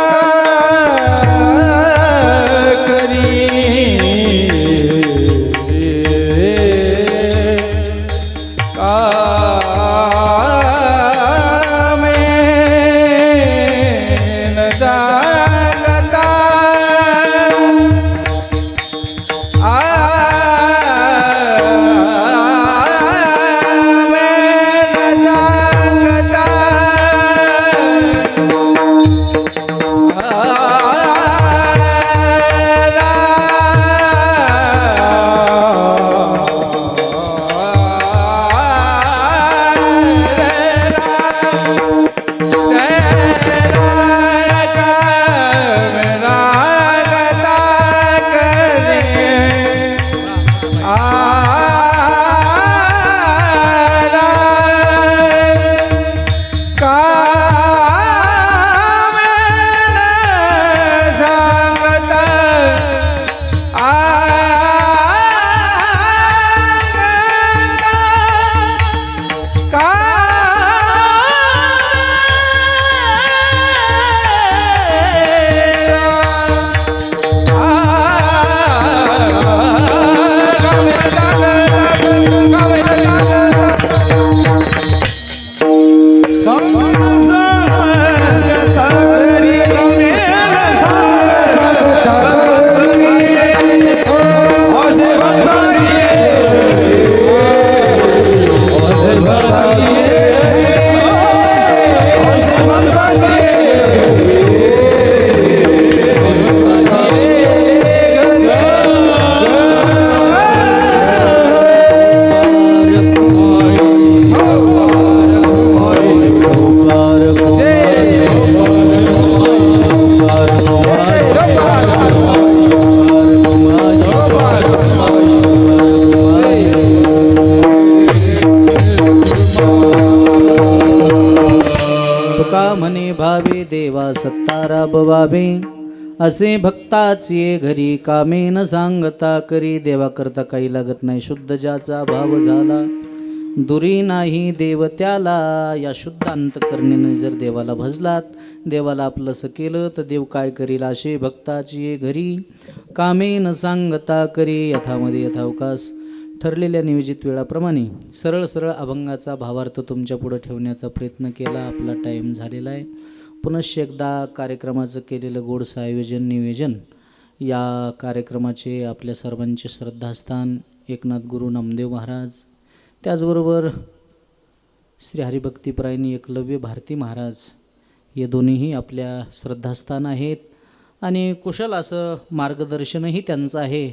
लाभवावे असे भक्ताचे घरी कामे न सांगता करी देवा करता काही लागत नाही शुद्ध ज्याचा भाव झाला दुरी नाही देव त्याला या शुद्ध अंतकरणेने जर देवाला भजलात देवाला आपलंसं केलं तर देव काय करील असे भक्ताची घरी कामे न सांगता करी यथामध्ये यथावकाश ठरलेल्या नियोजित वेळाप्रमाणे सरळ सरळ अभंगाचा भावार्थ तुमच्या पुढे ठेवण्याचा प्रयत्न केला आपला टाईम झालेला आहे पुनश्च एकदा कार्यक्रमाचं केलेलं गोडसं आयोजन नियोजन या कार्यक्रमाचे आपल्या सर्वांचे श्रद्धास्थान एकनाथ गुरु नामदेव महाराज त्याचबरोबर श्री हरिभक्तीपरायण एकलव्य भारती महाराज हे दोन्हीही आपल्या श्रद्धास्थान आहेत आणि कुशल असं मार्गदर्शनही त्यांचं आहे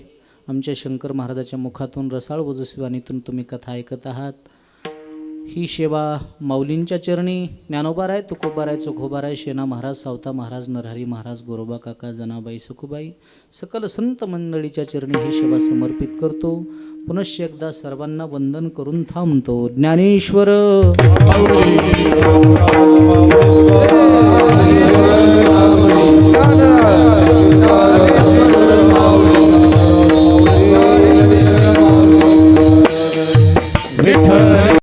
आमच्या शंकर महाराजाच्या मुखातून रसाळ ओजस्वीवाणीतून तुम्ही कथा ऐकत आहात ही सेवा माऊलींच्या चरणी ज्ञानोबाराय तुकोबाराय चोखोबाराय शेना महाराज सावता महाराज नरहरी महाराज गोरोबा काका जनाबाई सुखुबाई सकल संत मंडळीच्या चरणी ही सेवा समर्पित करतो पुनश्च एकदा सर्वांना वंदन करून थांबतो ज्ञानेश्वर